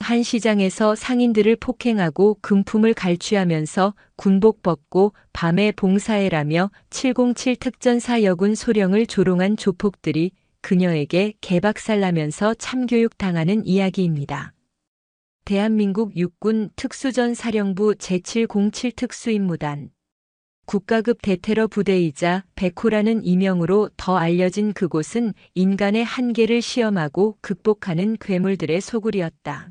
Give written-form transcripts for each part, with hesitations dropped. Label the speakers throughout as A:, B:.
A: 한 시장에서 상인들을 폭행하고 금품을 갈취하면서 군복 벗고 밤에 봉사해라며 707 특전사 여군 소령을 조롱한 조폭들이 그녀에게 개박살나면서 참교육 당하는 이야기입니다. 대한민국 육군 특수전사령부 제707 특수임무단 국가급 대테러 부대이자 백호라는 이명으로 더 알려진 그곳은 인간의 한계를 시험하고 극복하는 괴물들의 소굴이었다.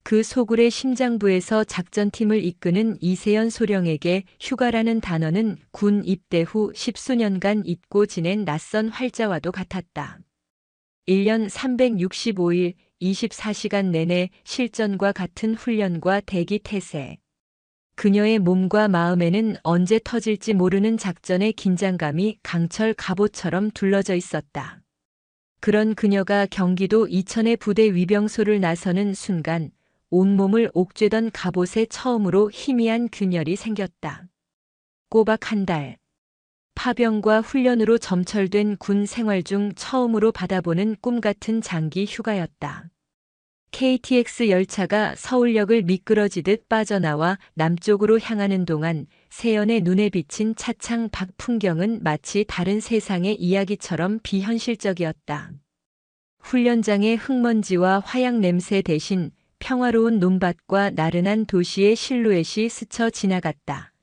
A: 그 소굴의 심장부에서 작전팀을 이끄는 이세연 소령에게 휴가라는 단어는 군 입대 후 10수년간 잊고 지낸 낯선 활자와도 같았다. 1년 365일 24시간 내내 실전과 같은 훈련과 대기 태세. 그녀의 몸과 마음에는 언제 터질지 모르는 작전의 긴장감이 강철 갑옷처럼 둘러져 있었다. 그런 그녀가 경기도 이천의 부대 위병소를 나서는 순간 온몸을 옥죄던 갑옷에 처음으로 희미한 균열이 생겼다. 꼬박 한 달. 파병과 훈련으로 점철된 군 생활 중 처음으로 받아보는 꿈 같은 장기 휴가였다. KTX 열차가 서울역을 미끄러지듯 빠져나와 남쪽으로 향하는 동안 세연의 눈에 비친 차창 밖 풍경은 마치 다른 세상의 이야기처럼 비현실적이었다. 훈련장의 흙먼지와 화약 냄새 대신 평화로운 논밭과 나른한 도시의 실루엣이 스쳐 지나갔다.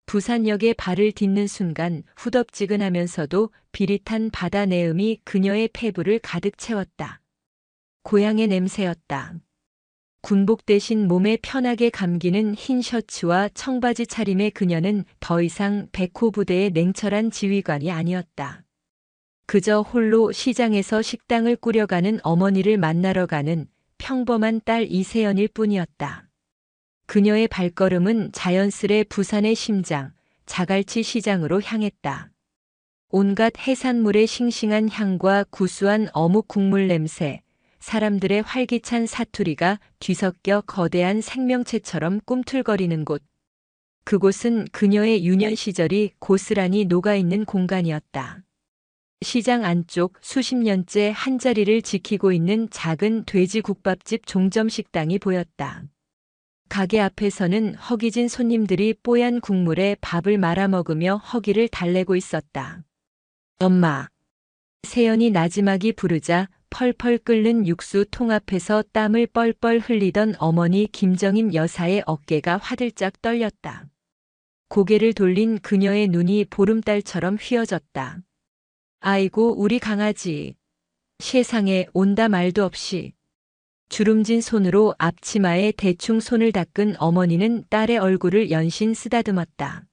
A: 부산역에 발을 딛는 순간 후덥지근하면서도 비릿한 바다 내음이 그녀의 폐부를 가득 채웠다. 고향의 냄새였다. 군복 대신 몸에 편하게 감기는 흰 셔츠와 청바지 차림의 그녀는 더 이상 백호 부대의 냉철한 지휘관이 아니었다. 그저 홀로 시장에서 식당을 꾸려가는 어머니를 만나러 가는 평범한 딸 이세연일 뿐이었다. 그녀의 발걸음은 자연스레 부산의 심장, 자갈치 시장으로 향했다. 온갖 해산물의 싱싱한 향과 구수한 어묵 국물 냄새, 사람들의 활기찬 사투리가 뒤섞여 거대한 생명체처럼 꿈틀거리는 곳. 그곳은 그녀의 유년 시절이 고스란히 녹아있는 공간이었다. 시장 안쪽 수십 년째 한자리를 지키고 있는 작은 돼지국밥집 종점식당이 보였다. 가게 앞에서는 허기진 손님들이 뽀얀 국물에 밥을 말아먹으며 허기를 달래고 있었다. 엄마. 세연이 나지막이 부르자 펄펄 끓는 육수 통 앞에서 땀을 뻘뻘 흘리던 어머니 김정임 여사의 어깨가 화들짝 떨렸다. 고개를 돌린 그녀의 눈이 보름달처럼 휘어졌다. 아이고 우리 강아지. 세상에 온다 말도 없이. 주름진 손으로 앞치마에 대충 손을 닦은 어머니는 딸의 얼굴을 연신 쓰다듬었다.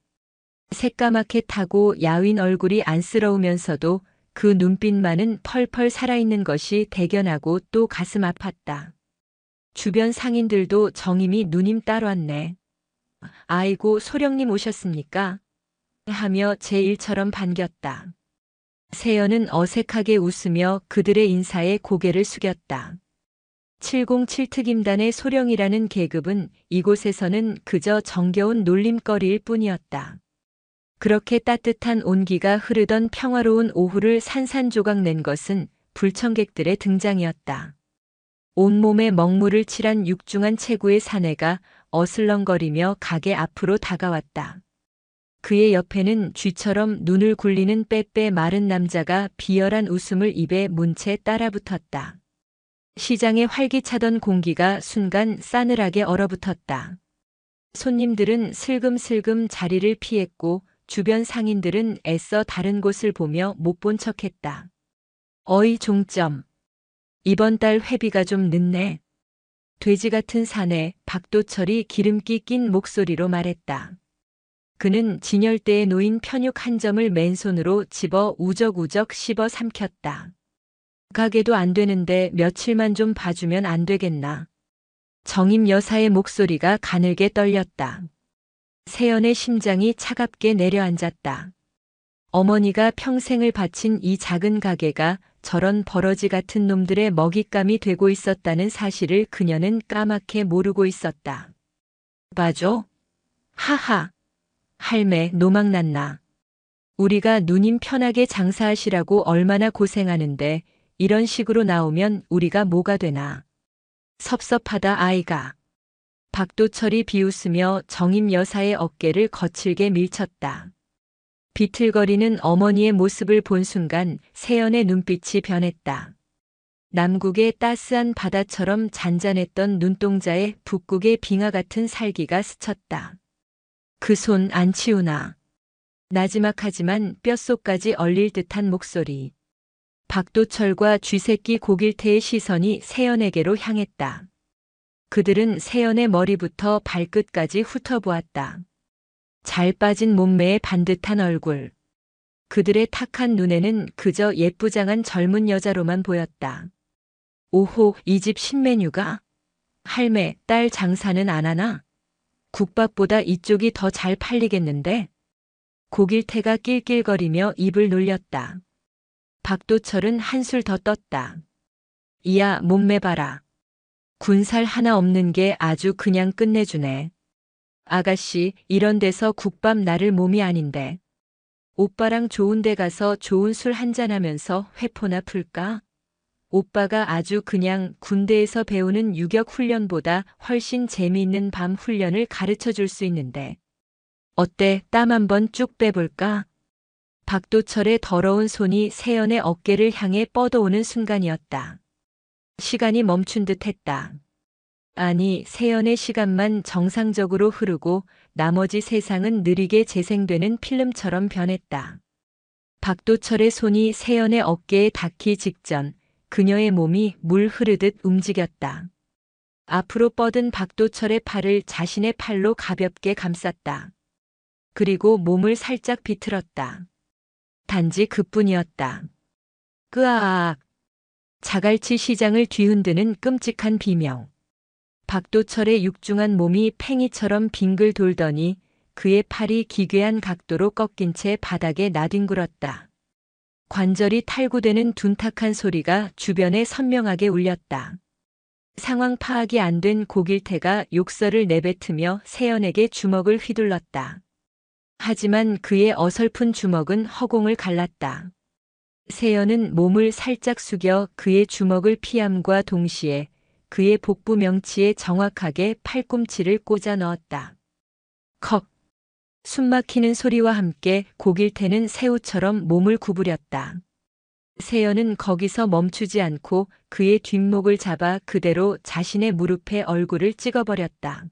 A: 새까맣게 타고 야윈 얼굴이 안쓰러우면서도 그 눈빛만은 펄펄 살아있는 것이 대견하고 또 가슴 아팠다. 주변 상인들도 정임이 누님 딸 왔네. 아이고 소령님 오셨습니까? 하며 제 일처럼 반겼다. 세연은 어색하게 웃으며 그들의 인사에 고개를 숙였다. 707 특임단의 소령이라는 계급은 이곳에서는 그저 정겨운 놀림거리일 뿐이었다. 그렇게 따뜻한 온기가 흐르던 평화로운 오후를 산산조각 낸 것은 불청객들의 등장이었다. 온몸에 먹물을 칠한 육중한 체구의 사내가 어슬렁거리며 가게 앞으로 다가왔다. 그의 옆에는 쥐처럼 눈을 굴리는 빼빼 마른 남자가 비열한 웃음을 입에 문 채 따라붙었다. 시장에 활기차던 공기가 순간 싸늘하게 얼어붙었다. 손님들은 슬금슬금 자리를 피했고 주변 상인들은 애써 다른 곳을 보며 못 본 척했다. 어이 종점. 이번 달 회비가 좀 늦네. 돼지 같은 사내 박도철이 기름기 낀 목소리로 말했다. 그는 진열대에 놓인 편육 한 점을 맨손으로 집어 우적우적 씹어 삼켰다. 가게도 안 되는데 며칠만 좀 봐주면 안 되겠나. 정임 여사의 목소리가 가늘게 떨렸다. 세연의 심장이 차갑게 내려앉았다. 어머니가 평생을 바친 이 작은 가게가 저런 버러지 같은 놈들의 먹잇감이 되고 있었다는 사실을 그녀는 까맣게 모르고 있었다. 봐줘? 하하. 할매 노망났나. 우리가 누님 편하게 장사하시라고 얼마나 고생하는데 이런 식으로 나오면 우리가 뭐가 되나. 섭섭하다 아이가. 박도철이 비웃으며 정임 여사의 어깨를 거칠게 밀쳤다. 비틀거리는 어머니의 모습을 본 순간 세연의 눈빛이 변했다. 남국의 따스한 바다처럼 잔잔했던 눈동자에 북극의 빙하 같은 살기가 스쳤다. 그 손 안 치우나. 나지막하지만 뼛속까지 얼릴 듯한 목소리. 박도철과 쥐새끼 고길태의 시선이 세연에게로 향했다. 그들은 세연의 머리부터 발끝까지 훑어보았다. 잘 빠진 몸매의 반듯한 얼굴. 그들의 탁한 눈에는 그저 예쁘장한 젊은 여자로만 보였다. 오호, 이 집 신메뉴가? 할매, 딸 장사는 안 하나? 국밥보다 이쪽이 더 잘 팔리겠는데? 고길태가 낄낄거리며 입을 놀렸다. 박도철은 한술 더 떴다. 이야, 몸매 봐라. 군살 하나 없는 게 아주 그냥 끝내주네. 아가씨, 이런 데서 국밥 나를 몸이 아닌데. 오빠랑 좋은 데 가서 좋은 술 한잔하면서 회포나 풀까? 오빠가 아주 그냥 군대에서 배우는 유격 훈련보다 훨씬 재미있는 밤 훈련을 가르쳐 줄 수 있는데. 어때, 땀 한번 쭉 빼볼까? 박도철의 더러운 손이 세연의 어깨를 향해 뻗어오는 순간이었다. 시간이 멈춘 듯 했다. 아니, 세연의 시간만 정상적으로 흐르고 나머지 세상은 느리게 재생되는 필름처럼 변했다. 박도철의 손이 세연의 어깨에 닿기 직전 그녀의 몸이 물 흐르듯 움직였다. 앞으로 뻗은 박도철의 팔을 자신의 팔로 가볍게 감쌌다. 그리고 몸을 살짝 비틀었다. 단지 그뿐이었다. 끄아악. 자갈치 시장을 뒤흔드는 끔찍한 비명. 박도철의 육중한 몸이 팽이처럼 빙글 돌더니 그의 팔이 기괴한 각도로 꺾인 채 바닥에 나뒹굴었다. 관절이 탈구되는 둔탁한 소리가 주변에 선명하게 울렸다. 상황 파악이 안 된 고길태가 욕설을 내뱉으며 세연에게 주먹을 휘둘렀다. 하지만 그의 어설픈 주먹은 허공을 갈랐다. 세연은 몸을 살짝 숙여 그의 주먹을 피함과 동시에 그의 복부 명치에 정확하게 팔꿈치를 꽂아 넣었다. 컥! 숨막히는 소리와 함께 고길태는 새우처럼 몸을 구부렸다. 세연은 거기서 멈추지 않고 그의 뒷목을 잡아 그대로 자신의 무릎에 얼굴을 찍어버렸다.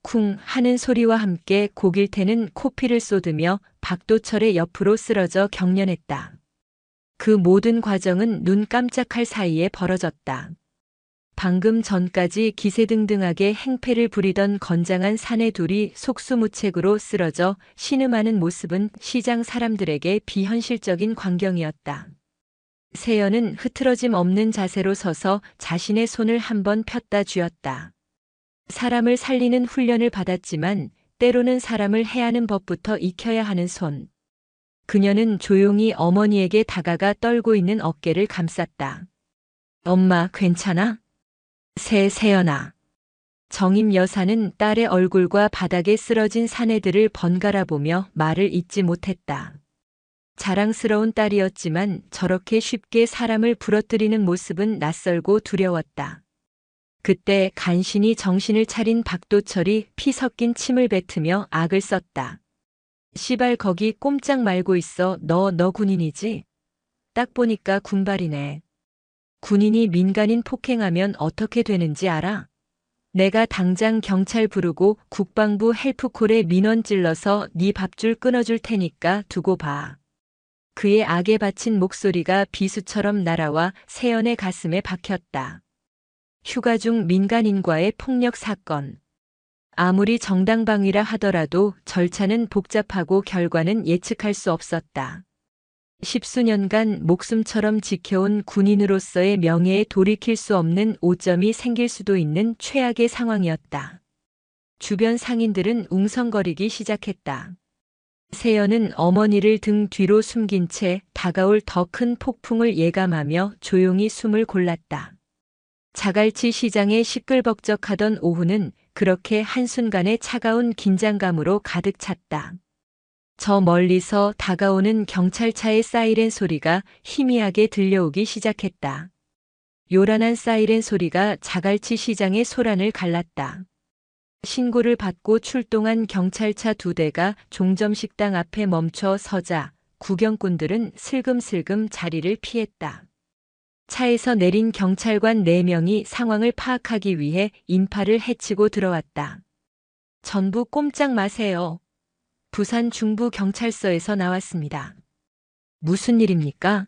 A: 쿵 하는 소리와 함께 고길태는 코피를 쏟으며 박도철의 옆으로 쓰러져 경련했다. 그 모든 과정은 눈 깜짝할 사이에 벌어졌다. 방금 전까지 기세등등하게 행패를 부리던 건장한 사내 둘이 속수무책으로 쓰러져 신음하는 모습은 시장 사람들에게 비현실적인 광경이었다. 세연은 흐트러짐 없는 자세로 서서 자신의 손을 한번 폈다 쥐었다. 사람을 살리는 훈련을 받았지만 때로는 사람을 해하는 법부터 익혀야 하는 손. 그녀는 조용히 어머니에게 다가가 떨고 있는 어깨를 감쌌다. 엄마, 괜찮아? 세연아. 정임 여사는 딸의 얼굴과 바닥에 쓰러진 사내들을 번갈아 보며 말을 잇지 못했다. 자랑스러운 딸이었지만 저렇게 쉽게 사람을 부러뜨리는 모습은 낯설고 두려웠다. 그때 간신히 정신을 차린 박도철이 피 섞인 침을 뱉으며 악을 썼다. 시발 거기 꼼짝 말고 있어. 너 군인이지? 딱 보니까 군발이네. 군인이 민간인 폭행하면 어떻게 되는지 알아? 내가 당장 경찰 부르고 국방부 헬프콜에 민원 찔러서 네 밥줄 끊어줄 테니까 두고 봐. 그의 악에 바친 목소리가 비수처럼 날아와 세연의 가슴에 박혔다. 휴가 중 민간인과의 폭력 사건. 아무리 정당방위라 하더라도 절차는 복잡하고 결과는 예측할 수 없었다. 십수년간 목숨처럼 지켜온 군인으로서의 명예에 돌이킬 수 없는 오점이 생길 수도 있는 최악의 상황이었다. 주변 상인들은 웅성거리기 시작했다. 세연은 어머니를 등 뒤로 숨긴 채 다가올 더 큰 폭풍을 예감하며 조용히 숨을 골랐다. 자갈치 시장의 시끌벅적하던 오후는 그렇게 한순간에 차가운 긴장감으로 가득 찼다. 저 멀리서 다가오는 경찰차의 사이렌 소리가 희미하게 들려오기 시작했다. 요란한 사이렌 소리가 자갈치 시장의 소란을 갈랐다. 신고를 받고 출동한 경찰차 2대가 종점식당 앞에 멈춰 서자 구경꾼들은 슬금슬금 자리를 피했다. 차에서 내린 경찰관 4명이 상황을 파악하기 위해 인파를 헤치고 들어왔다. 전부 꼼짝 마세요. 부산 중부경찰서에서 나왔습니다. 무슨 일입니까?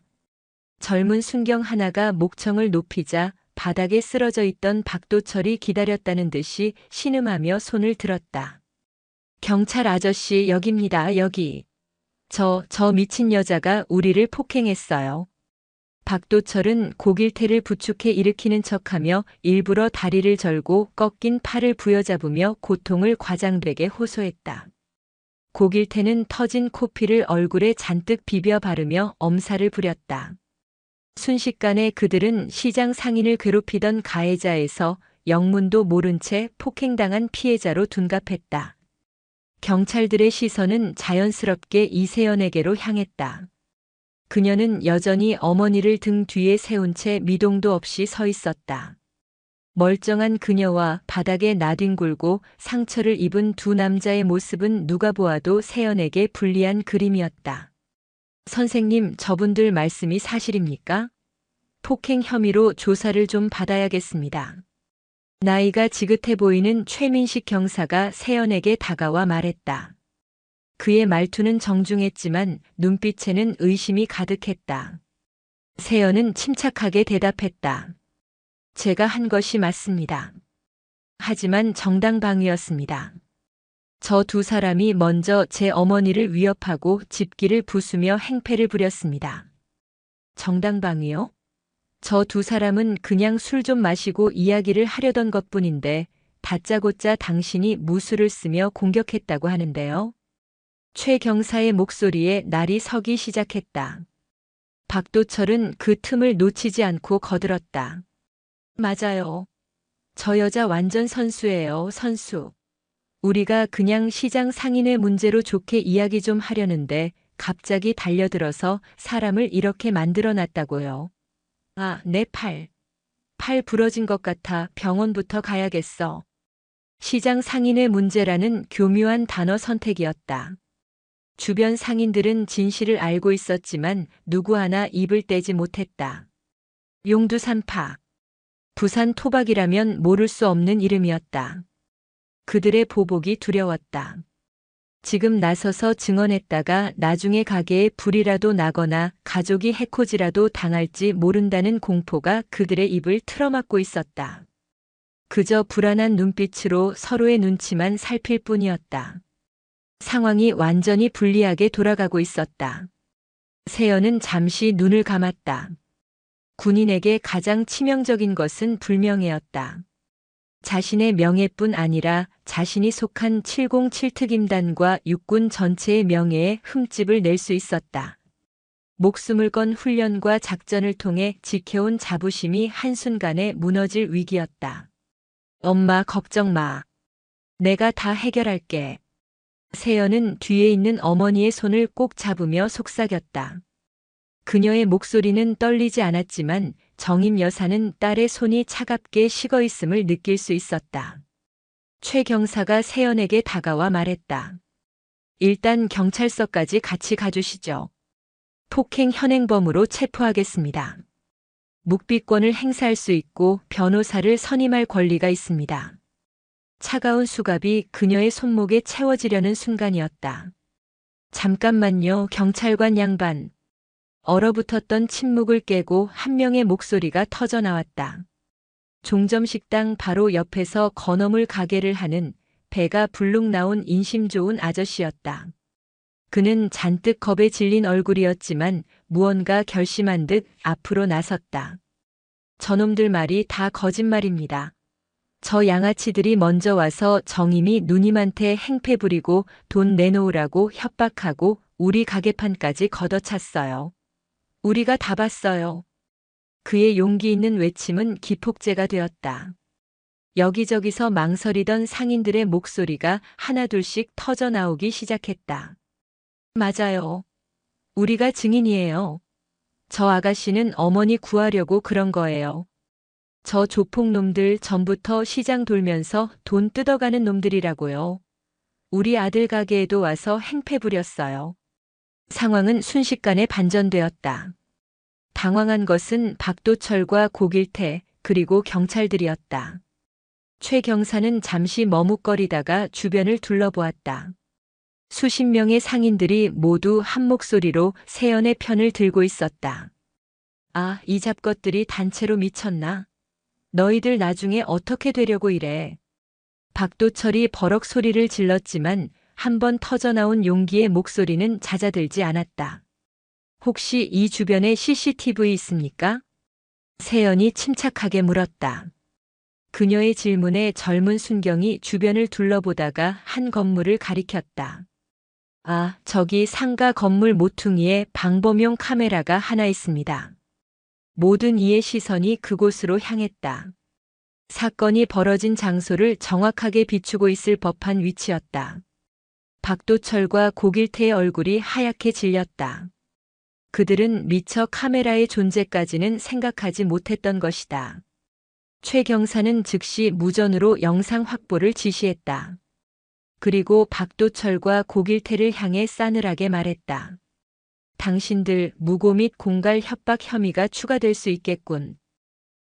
A: 젊은 순경 하나가 목청을 높이자 바닥에 쓰러져 있던 박도철이 기다렸다는 듯이 신음하며 손을 들었다. 경찰 아저씨 여기입니다. 여기. 저 미친 여자가 우리를 폭행했어요. 박도철은 고길태를 부축해 일으키는 척하며 일부러 다리를 절고 꺾인 팔을 부여잡으며 고통을 과장되게 호소했다. 고길태는 터진 코피를 얼굴에 잔뜩 비벼 바르며 엄살을 부렸다. 순식간에 그들은 시장 상인을 괴롭히던 가해자에서 영문도 모른 채 폭행당한 피해자로 둔갑했다. 경찰들의 시선은 자연스럽게 이세연에게로 향했다. 그녀는 여전히 어머니를 등 뒤에 세운 채 미동도 없이 서 있었다. 멀쩡한 그녀와 바닥에 나뒹굴고 상처를 입은 2 남자의 모습은 누가 보아도 세연에게 불리한 그림이었다. 선생님, 저분들 말씀이 사실입니까? 폭행 혐의로 조사를 좀 받아야겠습니다. 나이가 지긋해 보이는 최민식 경사가 세연에게 다가와 말했다. 그의 말투는 정중했지만 눈빛에는 의심이 가득했다. 세연은 침착하게 대답했다. 제가 한 것이 맞습니다. 하지만 정당방위였습니다. 저 2 사람이 먼저 제 어머니를 위협하고 집기를 부수며 행패를 부렸습니다. 정당방위요? 저 2 사람은 그냥 술 좀 마시고 이야기를 하려던 것뿐인데 다짜고짜 당신이 무술을 쓰며 공격했다고 하는데요. 최 경사의 목소리에 날이 서기 시작했다. 박도철은 그 틈을 놓치지 않고 거들었다. 맞아요. 저 여자 완전 선수예요, 선수. 우리가 그냥 시장 상인의 문제로 좋게 이야기 좀 하려는데 갑자기 달려들어서 사람을 이렇게 만들어놨다고요. 아, 내 팔. 팔 부러진 것 같아 병원부터 가야겠어. 시장 상인의 문제라는 교묘한 단어 선택이었다. 주변 상인들은 진실을 알고 있었지만 누구 하나 입을 떼지 못했다. 용두산파. 부산 토박이라면 모를 수 없는 이름이었다. 그들의 보복이 두려웠다. 지금 나서서 증언했다가 나중에 가게에 불이라도 나거나 가족이 해코지라도 당할지 모른다는 공포가 그들의 입을 틀어막고 있었다. 그저 불안한 눈빛으로 서로의 눈치만 살필 뿐이었다. 상황이 완전히 불리하게 돌아가고 있었다. 세연은 잠시 눈을 감았다. 군인에게 가장 치명적인 것은 불명예였다. 자신의 명예뿐 아니라 자신이 속한 707특임단과 육군 전체의 명예에 흠집을 낼 수 있었다. 목숨을 건 훈련과 작전을 통해 지켜온 자부심이 한순간에 무너질 위기였다. 엄마 걱정 마. 내가 다 해결할게. 세연은 뒤에 있는 어머니의 손을 꼭 잡으며 속삭였다. 그녀의 목소리는 떨리지 않았지만 정임 여사는 딸의 손이 차갑게 식어 있음을 느낄 수 있었다. 최 경사가 세연에게 다가와 말했다. 일단 경찰서까지 같이 가주시죠. 폭행 현행범으로 체포하겠습니다. 묵비권을 행사할 수 있고 변호사를 선임할 권리가 있습니다. 차가운 수갑이 그녀의 손목에 채워지려는 순간이었다. 잠깐만요, 경찰관 양반. 얼어붙었던 침묵을 깨고 한 명의 목소리가 터져 나왔다. 종점식당 바로 옆에서 건어물 가게를 하는 배가 불룩 나온 인심 좋은 아저씨였다. 그는 잔뜩 겁에 질린 얼굴이었지만 무언가 결심한 듯 앞으로 나섰다. 저놈들 말이 다 거짓말입니다. 저 양아치들이 먼저 와서 정임이 누님한테 행패 부리고 돈 내놓으라고 협박하고 우리 가게판까지 걷어찼어요. 우리가 다 봤어요. 그의 용기 있는 외침은 기폭제가 되었다. 여기저기서 망설이던 상인들의 목소리가 하나둘씩 터져 나오기 시작했다. 맞아요. 우리가 증인이에요. 저 아가씨는 어머니 구하려고 그런 거예요. 저 조폭놈들 전부터 시장 돌면서 돈 뜯어가는 놈들이라고요. 우리 아들 가게에도 와서 행패 부렸어요. 상황은 순식간에 반전되었다. 당황한 것은 박도철과 고길태 그리고 경찰들이었다. 최 경사는 잠시 머뭇거리다가 주변을 둘러보았다. 수십 명의 상인들이 모두 한 목소리로 세연의 편을 들고 있었다. 아, 이 잡것들이 단체로 미쳤나? 너희들 나중에 어떻게 되려고 이래? 박도철이 버럭 소리를 질렀지만 한 번 터져나온 용기의 목소리는 잦아들지 않았다. 혹시 이 주변에 CCTV 있습니까? 세연이 침착하게 물었다. 그녀의 질문에 젊은 순경이 주변을 둘러보다가 한 건물을 가리켰다. 아, 저기 상가 건물 모퉁이에 방범용 카메라가 하나 있습니다. 모든 이의 시선이 그곳으로 향했다. 사건이 벌어진 장소를 정확하게 비추고 있을 법한 위치였다. 박도철과 고길태의 얼굴이 하얗게 질렸다. 그들은 미처 카메라의 존재까지는 생각하지 못했던 것이다. 최 경사는 즉시 무전으로 영상 확보를 지시했다. 그리고 박도철과 고길태를 향해 싸늘하게 말했다. 당신들 무고 및 공갈 협박 혐의가 추가될 수 있겠군.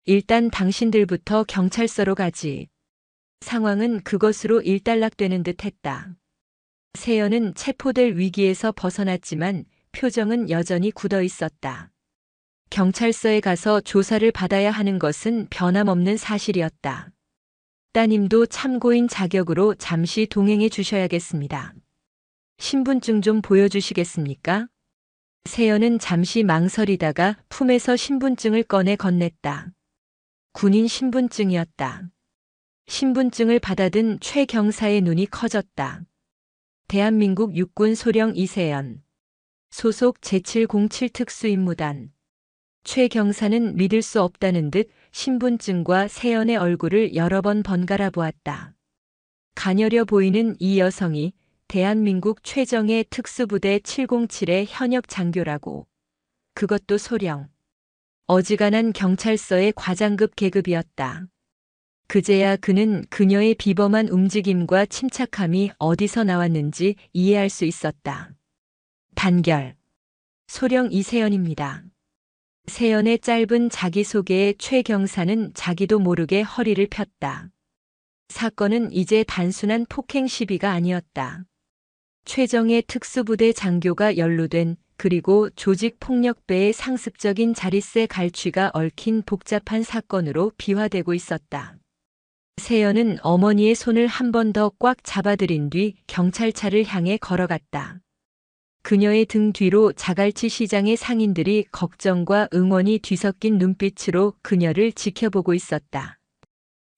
A: 일단 당신들부터 경찰서로 가지. 상황은 그것으로 일단락되는 듯 했다. 세연은 체포될 위기에서 벗어났지만 표정은 여전히 굳어 있었다. 경찰서에 가서 조사를 받아야 하는 것은 변함없는 사실이었다. 따님도 참고인 자격으로 잠시 동행해 주셔야겠습니다. 신분증 좀 보여주시겠습니까? 세연은 잠시 망설이다가 품에서 신분증을 꺼내 건넸다. 군인 신분증이었다. 신분증을 받아든 최 경사의 눈이 커졌다. 대한민국 육군 소령 이세연. 소속 제707 특수임무단. 최 경사는 믿을 수 없다는 듯 신분증과 세연의 얼굴을 여러 번 번갈아 보았다. 가녀려 보이는 이 여성이 대한민국 최정예 특수부대 707의 현역 장교라고. 그것도 소령. 어지간한 경찰서의 과장급 계급이었다. 그제야 그는 그녀의 비범한 움직임과 침착함이 어디서 나왔는지 이해할 수 있었다. 단결. 소령 이세연입니다. 세연의 짧은 자기소개에 최 경사는 자기도 모르게 허리를 폈다. 사건은 이제 단순한 폭행 시비가 아니었다. 최정예 특수부대 장교가 연루된 그리고 조직폭력배의 상습적인 자릿세 갈취가 얽힌 복잡한 사건으로 비화되고 있었다. 세연은 어머니의 손을 한 번 더 꽉 잡아들인 뒤 경찰차를 향해 걸어갔다. 그녀의 등 뒤로 자갈치 시장의 상인들이 걱정과 응원이 뒤섞인 눈빛으로 그녀를 지켜보고 있었다.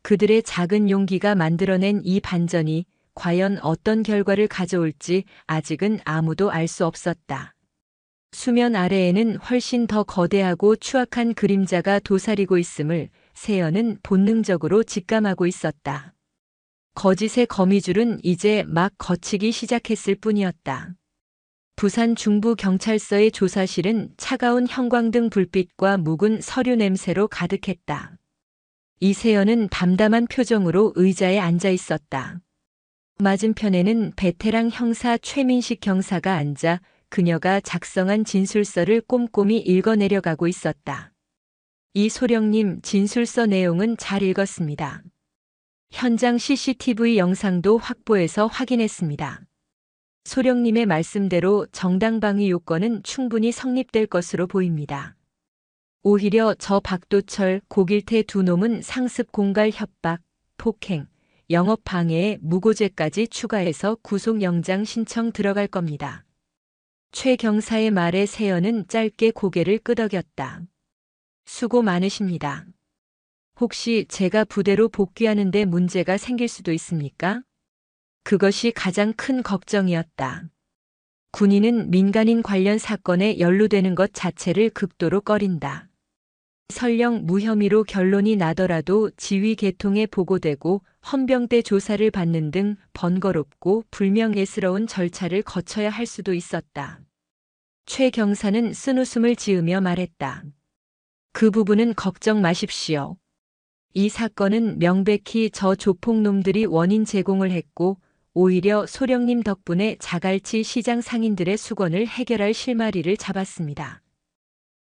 A: 그들의 작은 용기가 만들어낸 이 반전이 과연 어떤 결과를 가져올지 아직은 아무도 알 수 없었다. 수면 아래에는 훨씬 더 거대하고 추악한 그림자가 도사리고 있음을 세연은 본능적으로 직감하고 있었다. 거짓의 거미줄은 이제 막 걷히기 시작했을 뿐이었다. 부산 중부경찰서의 조사실은 차가운 형광등 불빛과 묵은 서류 냄새로 가득했다. 이세연은 담담한 표정으로 의자에 앉아 있었다. 맞은편에는 베테랑 형사 최민식 경사가 앉아 그녀가 작성한 진술서를 꼼꼼히 읽어내려가고 있었다. 이 소령님 진술서 내용은 잘 읽었습니다. 현장 CCTV 영상도 확보해서 확인했습니다. 소령님의 말씀대로 정당방위 요건은 충분히 성립될 것으로 보입니다. 오히려 저 박도철, 고길태 두 놈은 상습 공갈 협박, 폭행, 영업방해에 무고죄까지 추가해서 구속영장 신청 들어갈 겁니다. 최 경사의 말에 세연은 짧게 고개를 끄덕였다. 수고 많으십니다. 혹시 제가 부대로 복귀하는 데 문제가 생길 수도 있습니까? 그것이 가장 큰 걱정이었다. 군인은 민간인 관련 사건에 연루되는 것 자체를 극도로 꺼린다. 설령 무혐의로 결론이 나더라도 지휘 계통에 보고되고 헌병대 조사를 받는 등 번거롭고 불명예스러운 절차를 거쳐야 할 수도 있었다. 최 경사는 쓴웃음을 지으며 말했다. 그 부분은 걱정 마십시오. 이 사건은 명백히 저 조폭놈들이 원인 제공을 했고 오히려 소령님 덕분에 자갈치 시장 상인들의 수건을 해결할 실마리를 잡았습니다.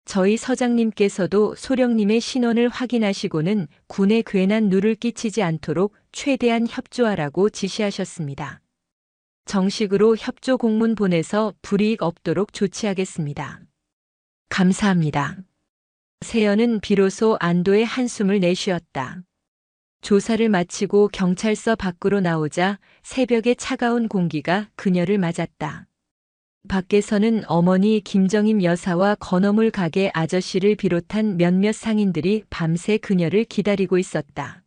A: 저희 서장님께서도 소령님의 신원을 확인하시고는 군에 괜한 누를 끼치지 않도록 최대한 협조하라고 지시하셨습니다. 정식으로 협조 공문 보내서 불이익 없도록 조치하겠습니다. 감사합니다. 세연은 비로소 안도의 한숨을 내쉬었다. 조사를 마치고 경찰서 밖으로 나오자 새벽의 차가운 공기가 그녀를 맞았다. 밖에서는 어머니 김정임 여사와 건어물 가게 아저씨를 비롯한 몇몇 상인들이 밤새 그녀를 기다리고 있었다.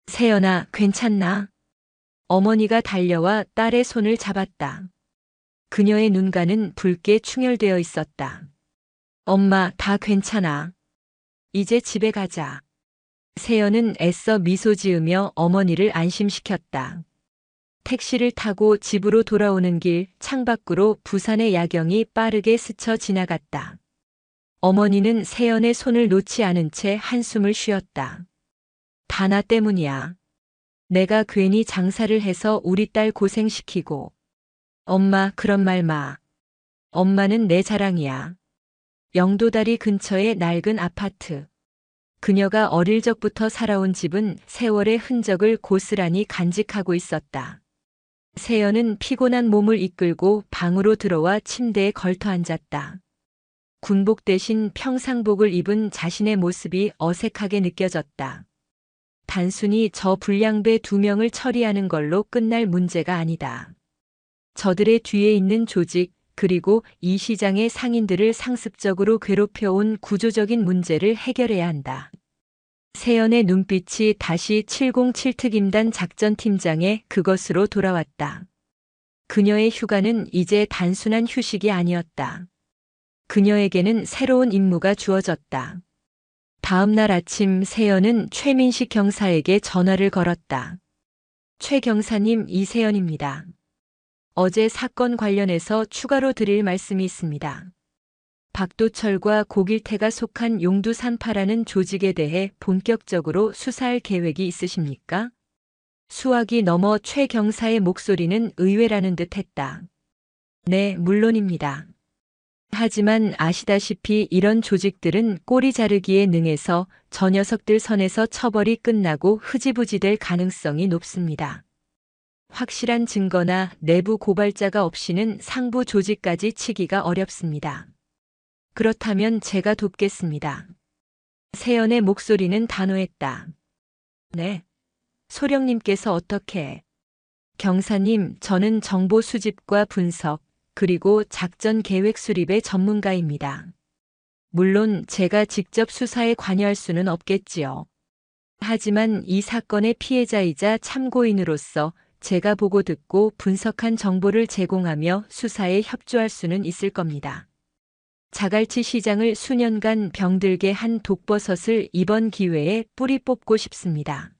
A: 세연아, 괜찮나? 어머니가 달려와 딸의 손을 잡았다. 그녀의 눈가는 붉게 충혈되어 있었다. 엄마, 다 괜찮아. 이제 집에 가자. 세연은 애써 미소 지으며 어머니를 안심시켰다. 택시를 타고 집으로 돌아오는 길 창밖으로 부산의 야경이 빠르게 스쳐 지나갔다. 어머니는 세연의 손을 놓지 않은 채 한숨을 쉬었다. 다 나 때문이야. 내가 괜히 장사를 해서 우리 딸 고생시키고. 엄마, 그런 말 마. 엄마는 내 자랑이야. 영도다리 근처의 낡은 아파트. 그녀가 어릴 적부터 살아온 집은 세월의 흔적을 고스란히 간직하고 있었다. 세연은 피곤한 몸을 이끌고 방으로 들어와 침대에 걸터 앉았다. 군복 대신 평상복을 입은 자신의 모습이 어색하게 느껴졌다. 단순히 저 불량배 2명을 처리하는 걸로 끝날 문제가 아니다. 저들의 뒤에 있는 조직, 그리고 이 시장의 상인들을 상습적으로 괴롭혀온 구조적인 문제를 해결해야 한다. 세연의 눈빛이 다시 707 특임단 작전팀장의 그것으로 돌아왔다. 그녀의 휴가는 이제 단순한 휴식이 아니었다. 그녀에게는 새로운 임무가 주어졌다. 다음 날 아침 세연은 최민식 경사에게 전화를 걸었다. 최 경사님, 이세연입니다. 어제 사건 관련해서 추가로 드릴 말씀이 있습니다. 박도철과 고길태가 속한 용두산파라는 조직에 대해 본격적으로 수사할 계획이 있으십니까? 수화기 넘어 최 경사의 목소리는 의외라는 듯 했다. 네, 물론입니다. 하지만 아시다시피 이런 조직들은 꼬리 자르기에 능해서 저 녀석들 선에서 처벌이 끝나고 흐지부지 될 가능성이 높습니다. 확실한 증거나 내부 고발자가 없이는 상부 조직까지 치기가 어렵습니다. 그렇다면 제가 돕겠습니다. 세연의 목소리는 단호했다. 네. 소령님께서 어떻게? 경사님, 저는 정보 수집과 분석, 그리고 작전 계획 수립의 전문가입니다. 물론 제가 직접 수사에 관여할 수는 없겠지요. 하지만 이 사건의 피해자이자 참고인으로서 제가 보고 듣고 분석한 정보를 제공하며 수사에 협조할 수는 있을 겁니다. 자갈치 시장을 수년간 병들게 한 독버섯을 이번 기회에 뿌리 뽑고 싶습니다.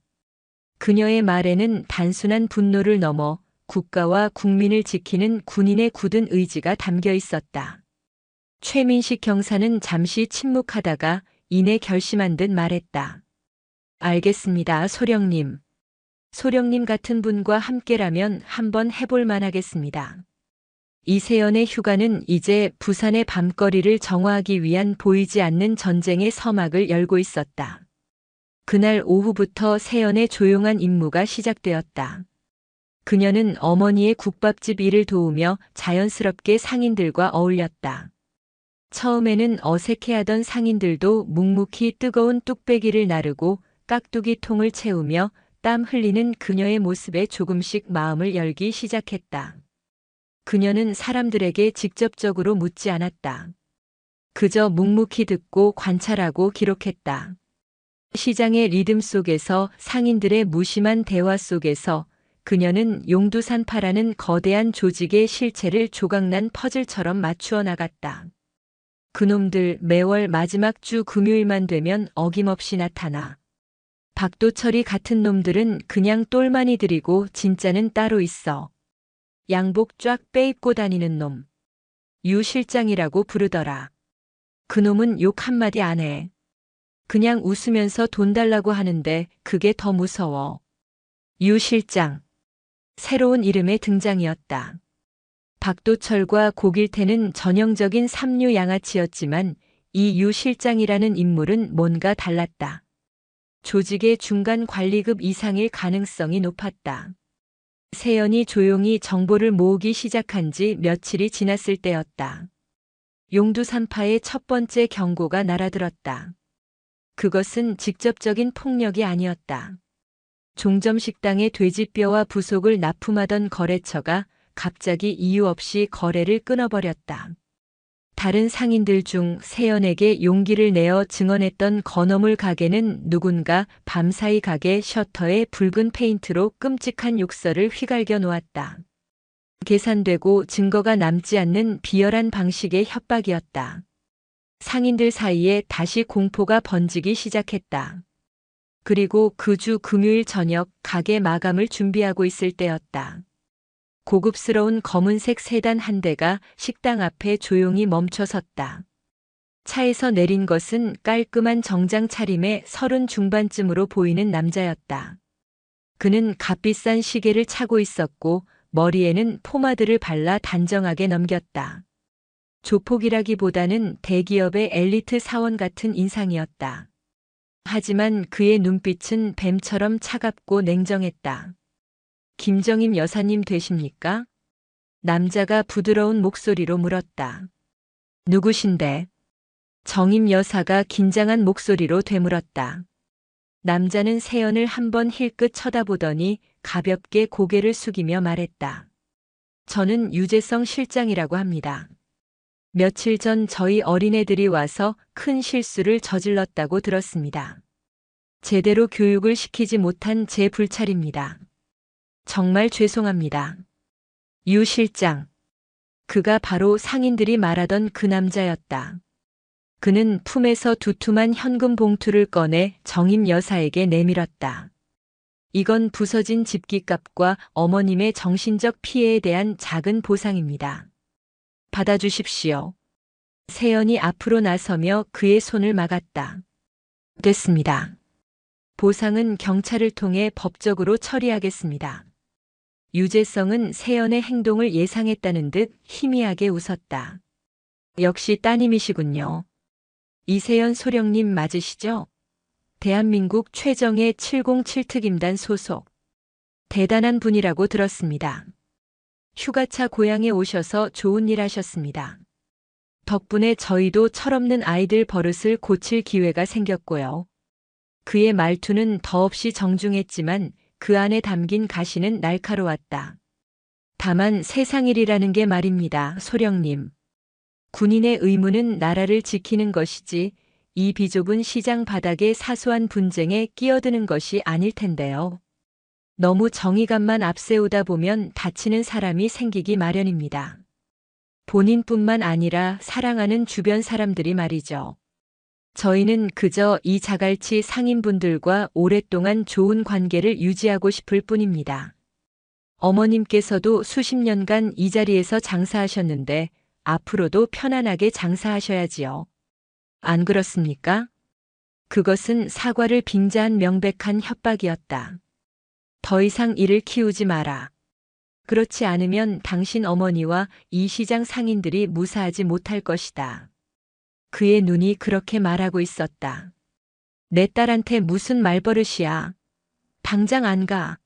A: 그녀의 말에는 단순한 분노를 넘어 국가와 국민을 지키는 군인의 굳은 의지가 담겨 있었다. 최민식 경사는 잠시 침묵하다가 이내 결심한 듯 말했다. 알겠습니다, 소령님. 소령님 같은 분과 함께라면 한번 해볼 만하겠습니다. 이세연의 휴가는 이제 부산의 밤거리를 정화하기 위한 보이지 않는 전쟁의 서막을 열고 있었다. 그날 오후부터 세연의 조용한 임무가 시작되었다. 그녀는 어머니의 국밥집 일을 도우며 자연스럽게 상인들과 어울렸다. 처음에는 어색해하던 상인들도 묵묵히 뜨거운 뚝배기를 나르고 깍두기 통을 채우며 땀 흘리는 그녀의 모습에 조금씩 마음을 열기 시작했다. 그녀는 사람들에게 직접적으로 묻지 않았다. 그저 묵묵히 듣고 관찰하고 기록했다. 시장의 리듬 속에서 상인들의 무심한 대화 속에서 그녀는 용두산파라는 거대한 조직의 실체를 조각난 퍼즐처럼 맞추어 나갔다. 그놈들 매월 마지막 주 금요일만 되면 어김없이 나타나. 박도철이 같은 놈들은 그냥 똘마니 들이고 진짜는 따로 있어. 양복 쫙 빼입고 다니는 놈. 유 실장이라고 부르더라. 그놈은 욕 한마디 안 해. 그냥 웃으면서 돈 달라고 하는데 그게 더 무서워. 유 실장. 새로운 이름의 등장이었다. 박도철과 고길태는 전형적인 삼류 양아치였지만 이 유 실장이라는 인물은 뭔가 달랐다. 조직의 중간 관리급 이상일 가능성이 높았다. 세연이 조용히 정보를 모으기 시작한 지 며칠이 지났을 때였다. 용두산파의 첫 번째 경고가 날아들었다. 그것은 직접적인 폭력이 아니었다. 종점식당의 돼지뼈와 부속을 납품하던 거래처가 갑자기 이유 없이 거래를 끊어버렸다. 다른 상인들 중 세연에게 용기를 내어 증언했던 건어물 가게는 누군가 밤사이 가게 셔터에 붉은 페인트로 끔찍한 욕설을 휘갈겨 놓았다. 계산되고 증거가 남지 않는 비열한 방식의 협박이었다. 상인들 사이에 다시 공포가 번지기 시작했다. 그리고 그 주 금요일 저녁 가게 마감을 준비하고 있을 때였다. 고급스러운 검은색 세단 한 대가 식당 앞에 조용히 멈춰섰다. 차에서 내린 것은 깔끔한 정장 차림의 30 중반쯤으로 보이는 남자였다. 그는 값비싼 시계를 차고 있었고 머리에는 포마드를 발라 단정하게 넘겼다. 조폭이라기보다는 대기업의 엘리트 사원 같은 인상이었다. 하지만 그의 눈빛은 뱀처럼 차갑고 냉정했다. 김정임 여사님 되십니까? 남자가 부드러운 목소리로 물었다. 누구신데? 정임 여사가 긴장한 목소리로 되물었다. 남자는 세연을 한번 힐끗 쳐다보더니 가볍게 고개를 숙이며 말했다. 저는 유재성 실장이라고 합니다. 며칠 전 저희 어린애들이 와서 큰 실수를 저질렀다고 들었습니다. 제대로 교육을 시키지 못한 제 불찰입니다. 정말 죄송합니다. 유 실장. 그가 바로 상인들이 말하던 그 남자였다. 그는 품에서 두툼한 현금 봉투를 꺼내 정임 여사에게 내밀었다. 이건 부서진 집기값과 어머님의 정신적 피해에 대한 작은 보상입니다. 받아주십시오. 세연이 앞으로 나서며 그의 손을 막았다. 됐습니다. 보상은 경찰을 통해 법적으로 처리하겠습니다. 유재성은 세연의 행동을 예상했다는 듯 희미하게 웃었다. 역시 따님이시군요. 이세연 소령님 맞으시죠? 대한민국 최정예 707특임단 소속. 대단한 분이라고 들었습니다. 휴가차 고향에 오셔서 좋은 일 하셨습니다. 덕분에 저희도 철없는 아이들 버릇을 고칠 기회가 생겼고요. 그의 말투는 더없이 정중했지만 그 안에 담긴 가시는 날카로웠다. 다만 세상일이라는 게 말입니다, 소령님. 군인의 의무는 나라를 지키는 것이지 이 비좁은 시장 바닥의 사소한 분쟁에 끼어드는 것이 아닐 텐데요. 너무 정의감만 앞세우다 보면 다치는 사람이 생기기 마련입니다. 본인뿐만 아니라 사랑하는 주변 사람들이 말이죠. 저희는 그저 이 자갈치 상인분들과 오랫동안 좋은 관계를 유지하고 싶을 뿐입니다. 어머님께서도 수십 년간 이 자리에서 장사하셨는데 앞으로도 편안하게 장사하셔야지요. 안 그렇습니까? 그것은 사과를 빙자한 명백한 협박이었다. 더 이상 이를 키우지 마라. 그렇지 않으면 당신 어머니와 이 시장 상인들이 무사하지 못할 것이다. 그의 눈이 그렇게 말하고 있었다. 내 딸한테 무슨 말버릇이야. 당장 안 가.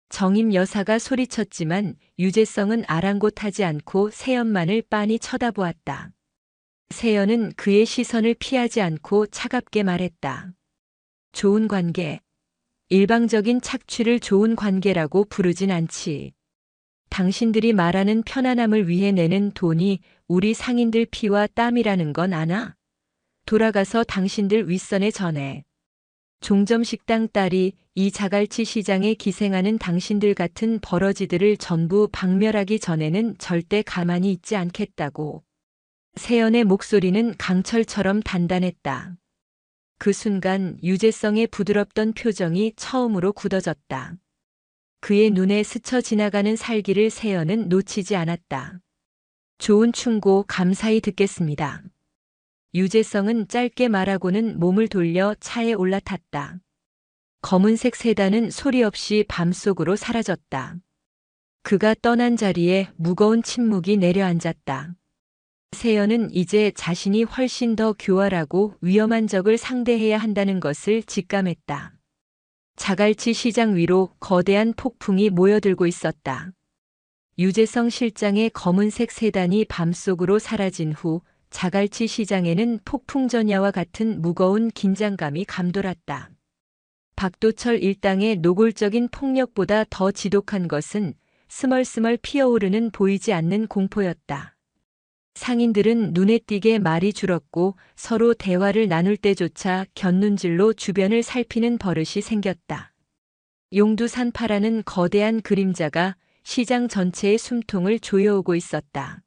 A: 정임 여사가 소리쳤지만 유재성은 아랑곳하지 않고 세연만을 빤히 쳐다보았다. 세연은 그의 시선을 피하지 않고 차갑게 말했다. 좋은 관계. 일방적인 착취를 좋은 관계라고 부르진 않지. 당신들이 말하는 편안함을 위해 내는 돈이 우리 상인들 피와 땀이라는 건 아나? 돌아가서 당신들 윗선에 전해. 종점식당 딸이 이 자갈치 시장에 기생하는 당신들 같은 버러지들을 전부 박멸하기 전에는 절대 가만히 있지 않겠다고. 세연의 목소리는 강철처럼 단단했다. 그 순간 유재성의 부드럽던 표정이 처음으로 굳어졌다. 그의 눈에 스쳐 지나가는 살기를 세연은 놓치지 않았다. 좋은 충고 감사히 듣겠습니다. 유재성은 짧게 말하고는 몸을 돌려 차에 올라탔다. 검은색 세단은 소리 없이 밤속으로 사라졌다. 그가 떠난 자리에 무거운 침묵이 내려앉았다. 세연은 이제 자신이 훨씬 더 교활하고 위험한 적을 상대해야 한다는 것을 직감했다. 자갈치 시장 위로 거대한 폭풍이 모여들고 있었다. 유재성 실장의 검은색 세단이 밤속으로 사라진 후 자갈치 시장에는 폭풍전야와 같은 무거운 긴장감이 감돌았다. 박도철 일당의 노골적인 폭력보다 더 지독한 것은 스멀스멀 피어오르는 보이지 않는 공포였다. 상인들은 눈에 띄게 말이 줄었고 서로 대화를 나눌 때조차 곁눈질로 주변을 살피는 버릇이 생겼다. 용두산파라는 거대한 그림자가 시장 전체의 숨통을 조여오고 있었다.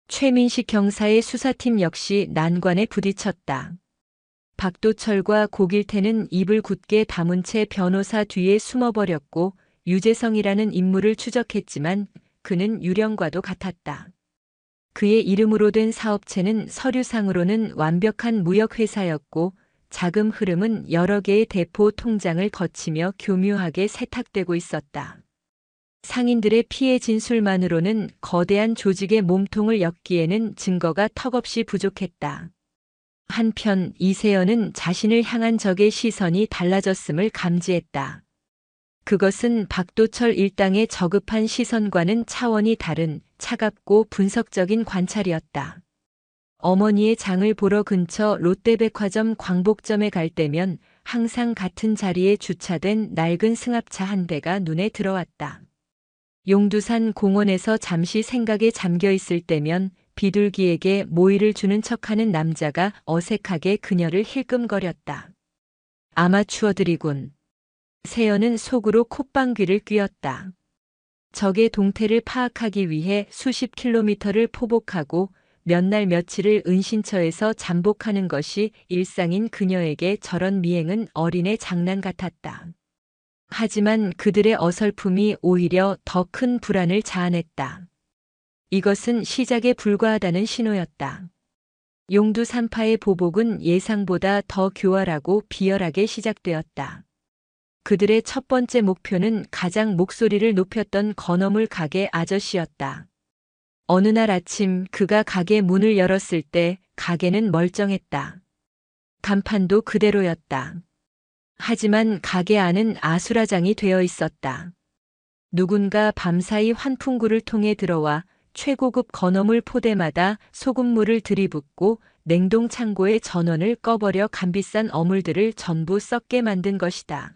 A: 최민식 경사의 수사팀 역시 난관에 부딪혔다. 박도철과 고길태는 입을 굳게 다문 채 변호사 뒤에 숨어버렸고 유재성이라는 인물을 추적했지만 그는 유령과도 같았다. 그의 이름으로 된 사업체는 서류상으로는 완벽한 무역회사였고 자금 흐름은 여러 개의 대포 통장을 거치며 교묘하게 세탁되고 있었다. 상인들의 피해 진술만으로는 거대한 조직의 몸통을 엮기에는 증거가 턱없이 부족했다. 한편 이세연은 자신을 향한 적의 시선이 달라졌음을 감지했다. 그것은 박도철 일당의 저급한 시선과는 차원이 다른 차갑고 분석적인 관찰이었다. 어머니의 장을 보러 근처 롯데백화점 광복점에 갈 때면 항상 같은 자리에 주차된 낡은 승합차 한 대가 눈에 들어왔다. 용두산 공원에서 잠시 생각에 잠겨 있을 때면 비둘기에게 모이를 주는 척하는 남자가 어색하게 그녀를 힐끔거렸다. 아마추어들이군. 세연은 속으로 콧방귀를 뀌었다. 적의 동태를 파악하기 위해 수십 킬로미터를 포복하고 몇 날 며칠을 은신처에서 잠복하는 것이 일상인 그녀에게 저런 미행은 어린애 장난 같았다. 하지만 그들의 어설픔이 오히려 더 큰 불안을 자아냈다. 이것은 시작에 불과하다는 신호였다. 용두산파의 보복은 예상보다 더 교활하고 비열하게 시작되었다. 그들의 첫 번째 목표는 가장 목소리를 높였던 건어물 가게 아저씨였다. 어느 날 아침 그가 가게 문을 열었을 때 가게는 멀쩡했다. 간판도 그대로였다. 하지만 가게 안은 아수라장이 되어 있었다. 누군가 밤사이 환풍구를 통해 들어와 최고급 건어물 포대마다 소금물을 들이붓고 냉동 창고의 전원을 꺼버려 값비싼 어물들을 전부 썩게 만든 것이다.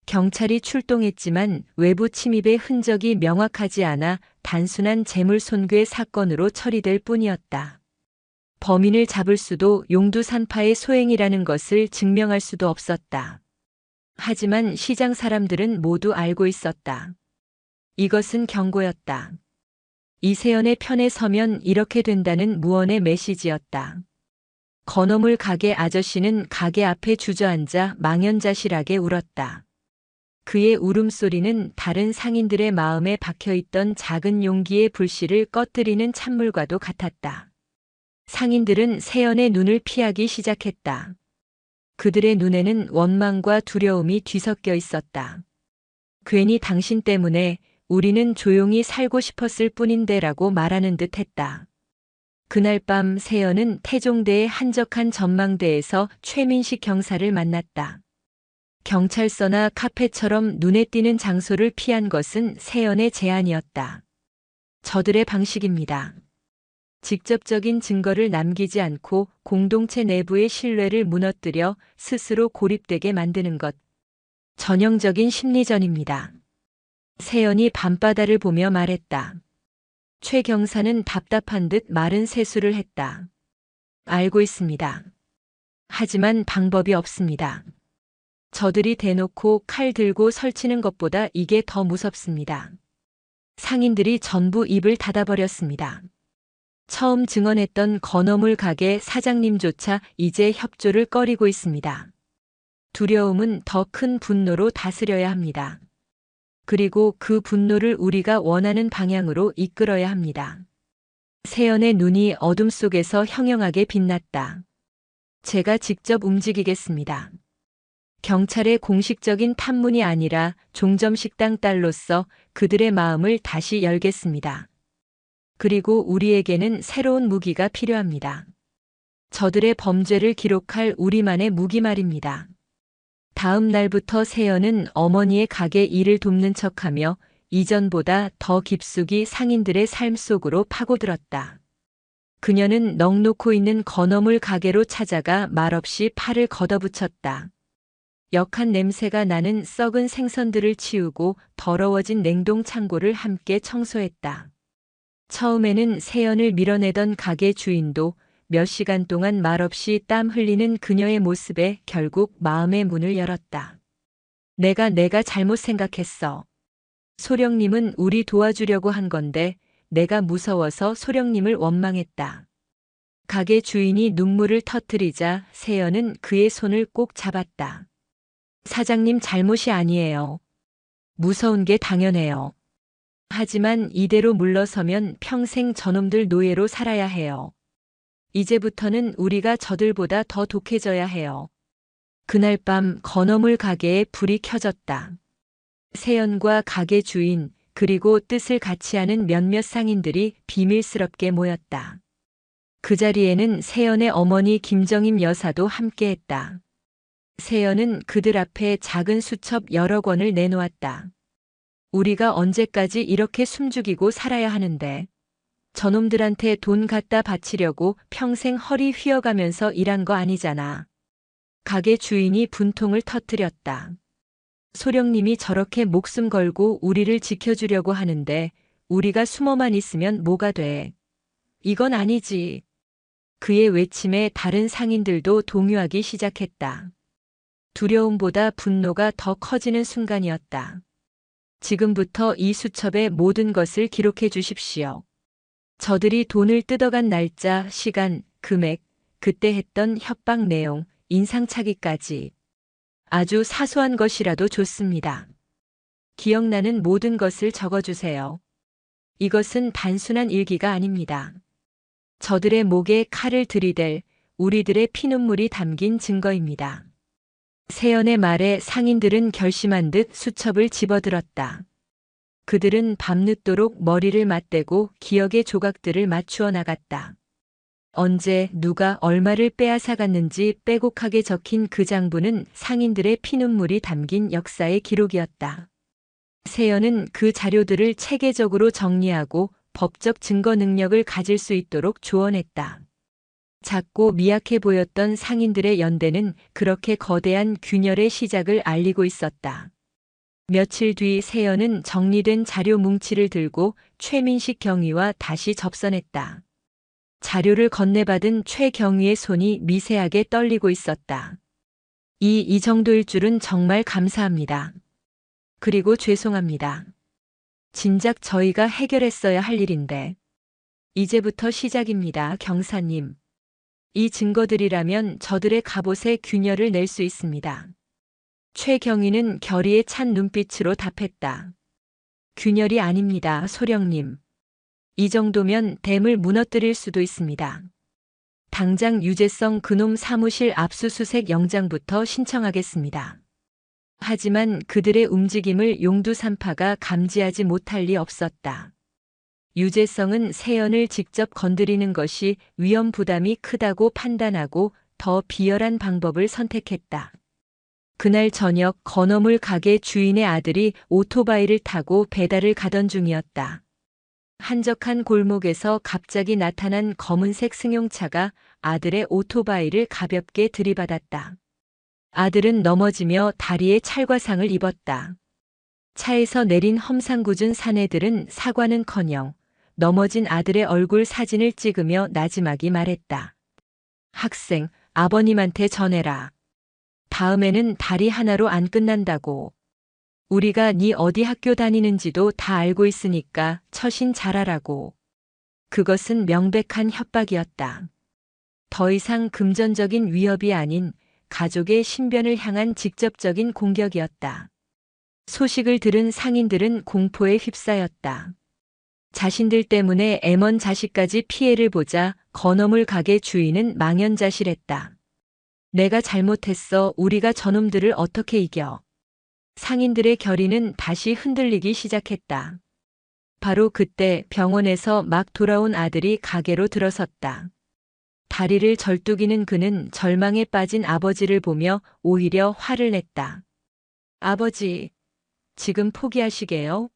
A: 경찰이 출동했지만 외부 침입의 흔적이 명확하지 않아 단순한 재물 손괴 사건으로 처리될 뿐이었다. 범인을 잡을 수도 용두산파의 소행이라는 것을 증명할 수도 없었다. 하지만 시장 사람들은 모두 알고 있었다. 이것은 경고였다. 이세연의 편에 서면 이렇게 된다는 무언의 메시지였다. 건어물 가게 아저씨는 가게 앞에 주저앉아 망연자실하게 울었다. 그의 울음소리는 다른 상인들의 마음에 박혀있던 작은 용기의 불씨를 꺼뜨리는 찬물과도 같았다. 상인들은 세연의 눈을 피하기 시작했다. 그들의 눈에는 원망과 두려움이 뒤섞여 있었다. 괜히 당신 때문에 우리는 조용히 살고 싶었을 뿐인데라고 말하는 듯 했다. 그날 밤 세연은 태종대의 한적한 전망대에서 최민식 경사를 만났다. 경찰서나 카페처럼 눈에 띄는 장소를 피한 것은 세연의 제안이었다. 저들의 방식입니다. 직접적인 증거를 남기지 않고 공동체 내부의 신뢰를 무너뜨려 스스로 고립되게 만드는 것. 전형적인 심리전입니다. 세연이 밤바다를 보며 말했다. 최 경사는 답답한 듯 마른 세수를 했다. 알고 있습니다. 하지만 방법이 없습니다. 저들이 대놓고 칼 들고 설치는 것보다 이게 더 무섭습니다. 상인들이 전부 입을 닫아버렸습니다. 처음 증언했던 건어물 가게 사장님조차 이제 협조를 꺼리고 있습니다. 두려움은 더 큰 분노로 다스려야 합니다. 그리고 그 분노를 우리가 원하는 방향으로 이끌어야 합니다. 세연의 눈이 어둠 속에서 형형하게 빛났다. 제가 직접 움직이겠습니다. 경찰의 공식적인 탐문이 아니라 종점식당 딸로서 그들의 마음을 다시 열겠습니다. 그리고 우리에게는 새로운 무기가 필요합니다. 저들의 범죄를 기록할 우리만의 무기 말입니다. 다음 날부터 세연은 어머니의 가게 일을 돕는 척하며 이전보다 더 깊숙이 상인들의 삶 속으로 파고들었다. 그녀는 넋놓고 있는 건어물 가게로 찾아가 말없이 팔을 걷어붙였다. 역한 냄새가 나는 썩은 생선들을 치우고 더러워진 냉동 창고를 함께 청소했다. 처음에는 세연을 밀어내던 가게 주인도 몇 시간 동안 말없이 땀 흘리는 그녀의 모습에 결국 마음의 문을 열었다. 내가 잘못 생각했어. 소령님은 우리 도와주려고 한 건데 내가 무서워서 소령님을 원망했다. 가게 주인이 눈물을 터뜨리자 세연은 그의 손을 꼭 잡았다. 사장님 잘못이 아니에요. 무서운 게 당연해요. 하지만 이대로 물러서면 평생 저놈들 노예로 살아야 해요. 이제부터는 우리가 저들보다 더 독해져야 해요. 그날 밤 건어물 가게에 불이 켜졌다. 세연과 가게 주인 그리고 뜻을 같이 하는 몇몇 상인들이 비밀스럽게 모였다. 그 자리에는 세연의 어머니 김정임 여사도 함께했다. 세연은 그들 앞에 작은 수첩 여러 권을 내놓았다. 우리가 언제까지 이렇게 숨죽이고 살아야 하는데 저놈들한테 돈 갖다 바치려고 평생 허리 휘어가면서 일한 거 아니잖아. 가게 주인이 분통을 터뜨렸다. 소령님이 저렇게 목숨 걸고 우리를 지켜주려고 하는데 우리가 숨어만 있으면 뭐가 돼. 이건 아니지. 그의 외침에 다른 상인들도 동요하기 시작했다. 두려움보다 분노가 더 커지는 순간이었다. 지금부터 이 수첩에 모든 것을 기록해 주십시오. 저들이 돈을 뜯어간 날짜, 시간, 금액, 그때 했던 협박 내용, 인상착의까지. 아주 사소한 것이라도 좋습니다. 기억나는 모든 것을 적어주세요. 이것은 단순한 일기가 아닙니다. 저들의 목에 칼을 들이댈 우리들의 피눈물이 담긴 증거입니다. 세연의 말에 상인들은 결심한 듯 수첩을 집어들었다. 그들은 밤늦도록 머리를 맞대고 기억의 조각들을 맞추어 나갔다. 언제 누가 얼마를 빼앗아갔는지 빼곡하게 적힌 그 장부는 상인들의 피눈물이 담긴 역사의 기록이었다. 세연은 그 자료들을 체계적으로 정리하고 법적 증거 능력을 가질 수 있도록 조언했다. 작고 미약해 보였던 상인들의 연대는 그렇게 거대한 균열의 시작을 알리고 있었다. 며칠 뒤 세연은 정리된 자료 뭉치를 들고 최민식 경위와 다시 접선했다. 자료를 건네받은 최 경위의 손이 미세하게 떨리고 있었다. 이 정도일 줄은 정말 감사합니다. 그리고 죄송합니다. 진작 저희가 해결했어야 할 일인데. 이제부터 시작입니다, 경사님. 이 증거들이라면 저들의 갑옷에 균열을 낼 수 있습니다. 최경희는 결의에 찬 눈빛으로 답했다. 균열이 아닙니다, 소령님. 이 정도면 댐을 무너뜨릴 수도 있습니다. 당장 유재성 그놈 사무실 압수수색 영장부터 신청하겠습니다. 하지만 그들의 움직임을 용두산파가 감지하지 못할 리 없었다. 유재성은 세연을 직접 건드리는 것이 위험 부담이 크다고 판단하고 더 비열한 방법을 선택했다. 그날 저녁 건어물 가게 주인의 아들이 오토바이를 타고 배달을 가던 중이었다. 한적한 골목에서 갑자기 나타난 검은색 승용차가 아들의 오토바이를 가볍게 들이받았다. 아들은 넘어지며 다리에 찰과상을 입었다. 차에서 내린 험상궂은 사내들은 사과는커녕 넘어진 아들의 얼굴 사진을 찍으며 나지막이 말했다. 학생, 아버님한테 전해라. 다음에는 다리 하나로 안 끝난다고. 우리가 네 어디 학교 다니는지도 다 알고 있으니까 처신 잘하라고. 그것은 명백한 협박이었다. 더 이상 금전적인 위협이 아닌 가족의 신변을 향한 직접적인 공격이었다. 소식을 들은 상인들은 공포에 휩싸였다. 자신들 때문에 M1 자식까지 피해를 보자 건어물 가게 주인은 망연자실했다. 내가 잘못했어. 우리가 저놈들을 어떻게 이겨. 상인들의 결의는 다시 흔들리기 시작했다. 바로 그때 병원에서 막 돌아온 아들이 가게로 들어섰다. 다리를 절뚝이는 그는 절망에 빠진 아버지를 보며 오히려 화를 냈다. 아버지, 지금 포기하시게요?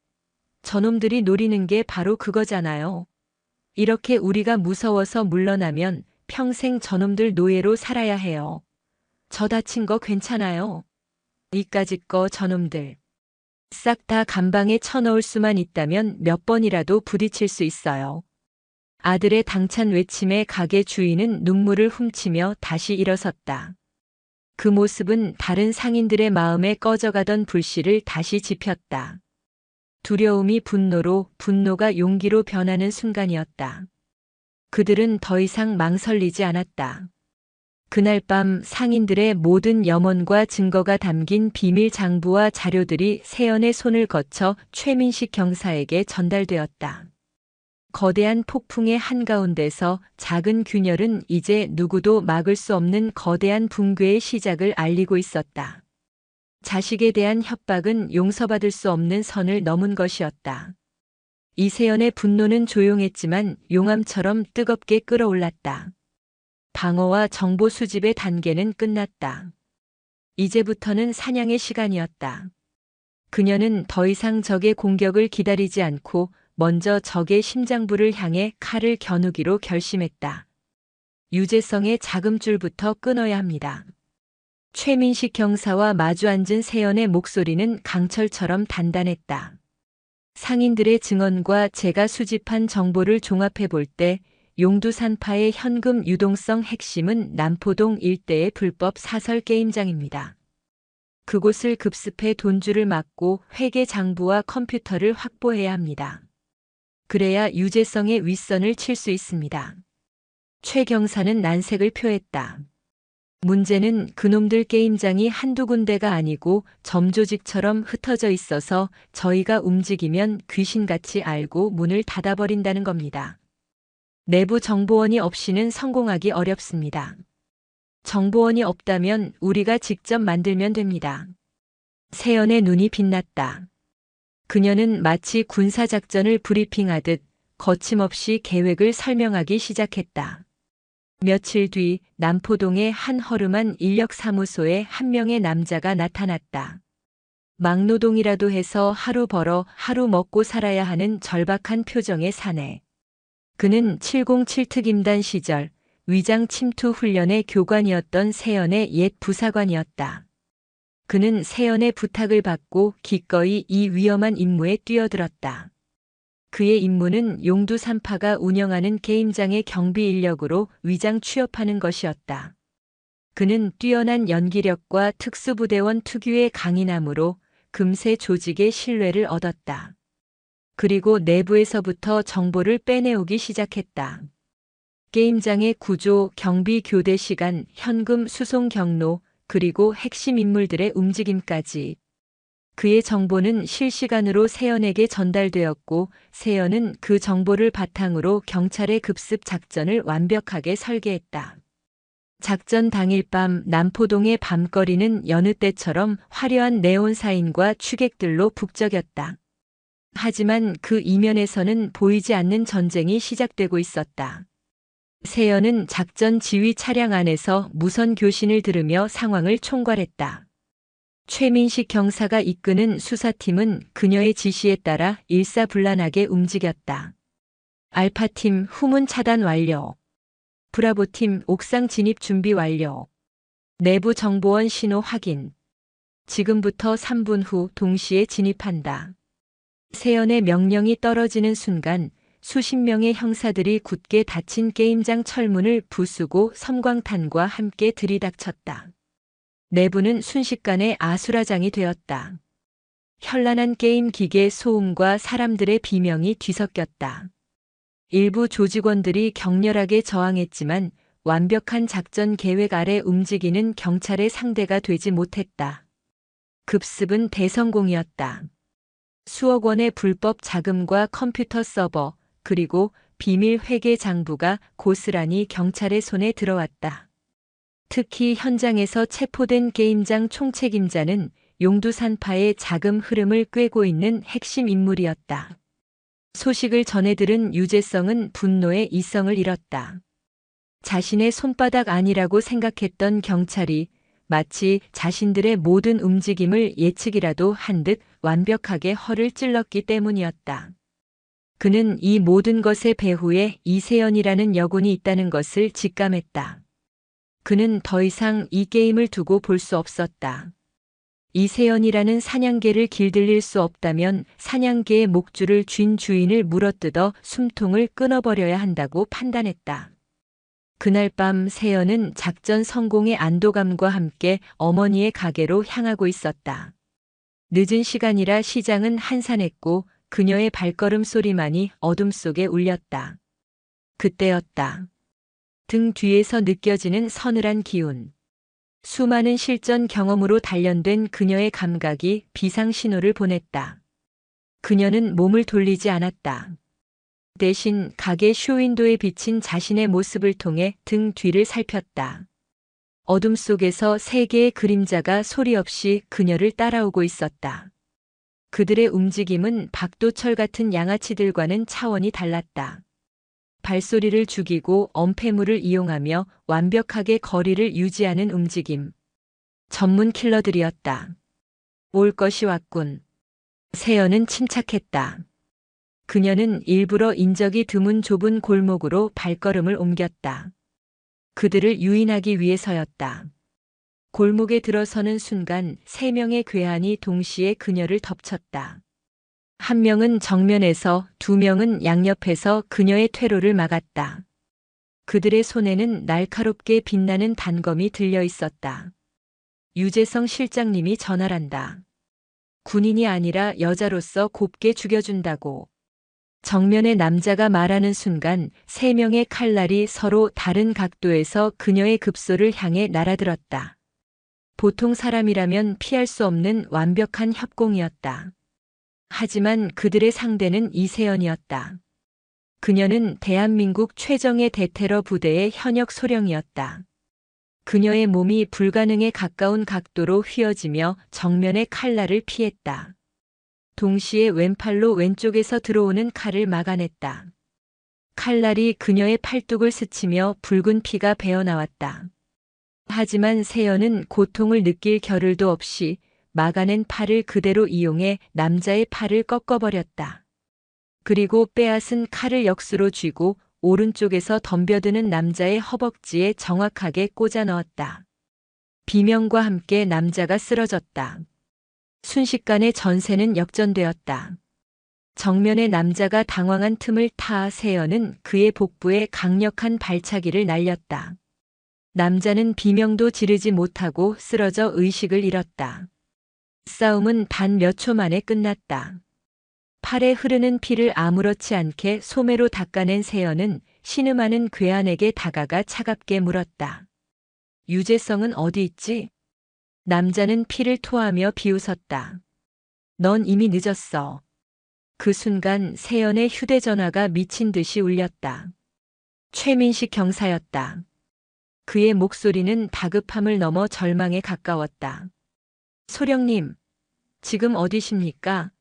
A: 저놈들이 노리는 게 바로 그거잖아요. 이렇게 우리가 무서워서 물러나면 평생 저놈들 노예로 살아야 해요. 저 다친 거 괜찮아요. 이까짓 거 저놈들. 싹 다 감방에 쳐넣을 수만 있다면 몇 번이라도 부딪힐 수 있어요. 아들의 당찬 외침에 가게 주인은 눈물을 훔치며 다시 일어섰다. 그 모습은 다른 상인들의 마음에 꺼져가던 불씨를 다시 지폈다. 두려움이 분노로, 분노가 용기로 변하는 순간이었다. 그들은 더 이상 망설이지 않았다. 그날 밤 상인들의 모든 염원과 증거가 담긴 비밀 장부와 자료들이 세연의 손을 거쳐 최민식 경사에게 전달되었다. 거대한 폭풍의 한가운데서 작은 균열은 이제 누구도 막을 수 없는 거대한 붕괴의 시작을 알리고 있었다. 자식에 대한 협박은 용서받을 수 없는 선을 넘은 것이었다. 이세연의 분노는 조용했지만 용암처럼 뜨겁게 끓어올랐다. 방어와 정보 수집의 단계는 끝났다. 이제부터는 사냥의 시간이었다. 그녀는 더 이상 적의 공격을 기다리지 않고 먼저 적의 심장부를 향해 칼을 겨누기로 결심했다. 유재성의 자금줄부터 끊어야 합니다. 최민식 경사와 마주 앉은 세연의 목소리는 강철처럼 단단했다. 상인들의 증언과 제가 수집한 정보를 종합해 볼 때 용두산파의 현금 유동성 핵심은 남포동 일대의 불법 사설 게임장입니다. 그곳을 급습해 돈줄을 막고 회계 장부와 컴퓨터를 확보해야 합니다. 그래야 유재성의 윗선을 칠 수 있습니다. 최 경사는 난색을 표했다. 문제는 그놈들 게임장이 한두 군데가 아니고 점조직처럼 흩어져 있어서 저희가 움직이면 귀신같이 알고 문을 닫아버린다는 겁니다. 내부 정보원이 없이는 성공하기 어렵습니다. 정보원이 없다면 우리가 직접 만들면 됩니다. 세연의 눈이 빛났다. 그녀는 마치 군사작전을 브리핑하듯 거침없이 계획을 설명하기 시작했다. 며칠 뒤 남포동의 한 허름한 인력사무소에 한 명의 남자가 나타났다. 막노동이라도 해서 하루 벌어 하루 먹고 살아야 하는 절박한 표정의 사내. 그는 707 특임단 시절 위장 침투 훈련의 교관이었던 세연의 옛 부사관이었다. 그는 세연의 부탁을 받고 기꺼이 이 위험한 임무에 뛰어들었다. 그의 임무는 용두산파가 운영하는 게임장의 경비 인력으로 위장 취업하는 것이었다. 그는 뛰어난 연기력과 특수부대원 특유의 강인함으로 금세 조직의 신뢰를 얻었다. 그리고 내부에서부터 정보를 빼내오기 시작했다. 게임장의 구조, 경비 교대 시간, 현금 수송 경로, 그리고 핵심 인물들의 움직임까지. 그의 정보는 실시간으로 세연에게 전달되었고 세연은 그 정보를 바탕으로 경찰의 급습 작전을 완벽하게 설계했다. 작전 당일 밤 남포동의 밤거리는 여느 때처럼 화려한 네온 사인과 취객들로 북적였다. 하지만 그 이면에서는 보이지 않는 전쟁이 시작되고 있었다. 세연은 작전 지휘 차량 안에서 무선 교신을 들으며 상황을 총괄했다. 최민식 경사가 이끄는 수사팀은 그녀의 지시에 따라 일사불란하게 움직였다. 알파팀 후문 차단 완료. 브라보팀 옥상 진입 준비 완료. 내부 정보원 신호 확인. 지금부터 3분 후 동시에 진입한다. 세연의 명령이 떨어지는 순간 수십 명의 형사들이 굳게 닫힌 게임장 철문을 부수고 섬광탄과 함께 들이닥쳤다. 내부는 순식간에 아수라장이 되었다. 현란한 게임 기계 소음과 사람들의 비명이 뒤섞였다. 일부 조직원들이 격렬하게 저항했지만 완벽한 작전 계획 아래 움직이는 경찰의 상대가 되지 못했다. 급습은 대성공이었다. 수억 원의 불법 자금과 컴퓨터 서버, 그리고 비밀 회계 장부가 고스란히 경찰의 손에 들어왔다. 특히 현장에서 체포된 게임장 총책임자는 용두산파의 자금 흐름을 꿰고 있는 핵심 인물이었다. 소식을 전해 들은 유재성은 분노에 이성을 잃었다. 자신의 손바닥 아니라고 생각했던 경찰이 마치 자신들의 모든 움직임을 예측이라도 한 듯 완벽하게 허를 찔렀기 때문이었다. 그는 이 모든 것의 배후에 이세연이라는 여군이 있다는 것을 직감했다. 그는 더 이상 이 게임을 두고 볼 수 없었다. 이세연이라는 사냥개를 길들일 수 없다면 사냥개의 목줄을 쥔 주인을 물어뜯어 숨통을 끊어버려야 한다고 판단했다. 그날 밤 세연은 작전 성공의 안도감과 함께 어머니의 가게로 향하고 있었다. 늦은 시간이라 시장은 한산했고 그녀의 발걸음 소리만이 어둠 속에 울렸다. 그때였다. 등 뒤에서 느껴지는 서늘한 기운. 수많은 실전 경험으로 단련된 그녀의 감각이 비상신호를 보냈다. 그녀는 몸을 돌리지 않았다. 대신 가게 쇼윈도에 비친 자신의 모습을 통해 등 뒤를 살폈다. 어둠 속에서 세 개의 그림자가 소리 없이 그녀를 따라오고 있었다. 그들의 움직임은 박도철 같은 양아치들과는 차원이 달랐다. 발소리를 죽이고 엄폐물을 이용하며 완벽하게 거리를 유지하는 움직임. 전문 킬러들이었다. 올 것이 왔군. 세연은 침착했다. 그녀는 일부러 인적이 드문 좁은 골목으로 발걸음을 옮겼다. 그들을 유인하기 위해서였다. 골목에 들어서는 순간 3명의 괴한이 동시에 그녀를 덮쳤다. 한 명은 정면에서, 2명은 양옆에서 그녀의 퇴로를 막았다. 그들의 손에는 날카롭게 빛나는 단검이 들려 있었다. 유재성 실장님이 전화란다. 군인이 아니라 여자로서 곱게 죽여준다고. 정면의 남자가 말하는 순간 3명의 칼날이 서로 다른 각도에서 그녀의 급소를 향해 날아들었다. 보통 사람이라면 피할 수 없는 완벽한 협공이었다. 하지만 그들의 상대는 이세연이었다. 그녀는 대한민국 최정예 대테러 부대의 현역 소령이었다. 그녀의 몸이 불가능에 가까운 각도로 휘어지며 정면의 칼날을 피했다. 동시에 왼팔로 왼쪽에서 들어오는 칼을 막아냈다. 칼날이 그녀의 팔뚝을 스치며 붉은 피가 배어나왔다. 하지만 세연은 고통을 느낄 겨를도 없이 막아낸 팔을 그대로 이용해 남자의 팔을 꺾어버렸다. 그리고 빼앗은 칼을 역수로 쥐고 오른쪽에서 덤벼드는 남자의 허벅지에 정확하게 꽂아 넣었다. 비명과 함께 남자가 쓰러졌다. 순식간에 전세는 역전되었다. 정면의 남자가 당황한 틈을 타 세연은 그의 복부에 강력한 발차기를 날렸다. 남자는 비명도 지르지 못하고 쓰러져 의식을 잃었다. 싸움은 단 몇 초 만에 끝났다. 팔에 흐르는 피를 아무렇지 않게 소매로 닦아낸 세연은 신음하는 괴한에게 다가가 차갑게 물었다. 유재성은 어디 있지? 남자는 피를 토하며 비웃었다. 넌 이미 늦었어. 그 순간 세연의 휴대전화가 미친 듯이 울렸다. 최민식 경사였다. 그의 목소리는 다급함을 넘어 절망에 가까웠다. 소령님, 지금 어디십니까?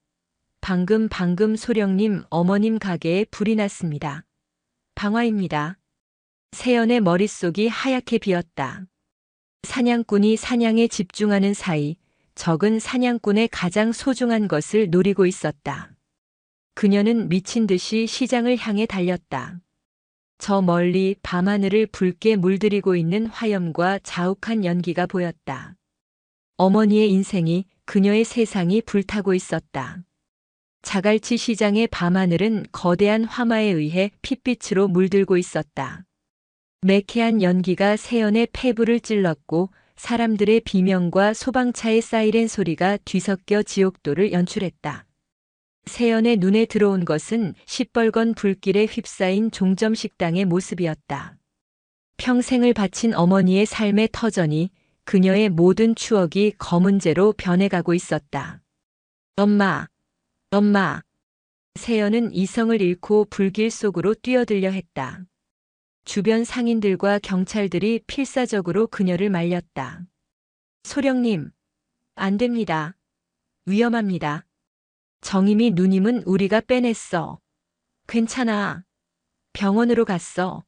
A: 방금 소령님 어머님 가게에 불이 났습니다. 방화입니다. 세연의 머릿속이 하얗게 비었다. 사냥꾼이 사냥에 집중하는 사이 적은 사냥꾼의 가장 소중한 것을 노리고 있었다. 그녀는 미친 듯이 시장을 향해 달렸다. 저 멀리 밤하늘을 붉게 물들이고 있는 화염과 자욱한 연기가 보였다. 어머니의 인생이, 그녀의 세상이 불타고 있었다. 자갈치 시장의 밤하늘은 거대한 화마에 의해 핏빛으로 물들고 있었다. 매캐한 연기가 세연의 폐부를 찔렀고 사람들의 비명과 소방차의 사이렌 소리가 뒤섞여 지옥도를 연출했다. 세연의 눈에 들어온 것은 시뻘건 불길에 휩싸인 종점 식당의 모습이었다. 평생을 바친 어머니의 삶의 터전이, 그녀의 모든 추억이 검은재로 변해가고 있었다. 엄마, 엄마. 세연은 이성을 잃고 불길 속으로 뛰어들려 했다. 주변 상인들과 경찰들이 필사적으로 그녀를 말렸다. 소령님, 안 됩니다. 위험합니다. 정임이 누님은 우리가 빼냈어. 괜찮아. 병원으로 갔어.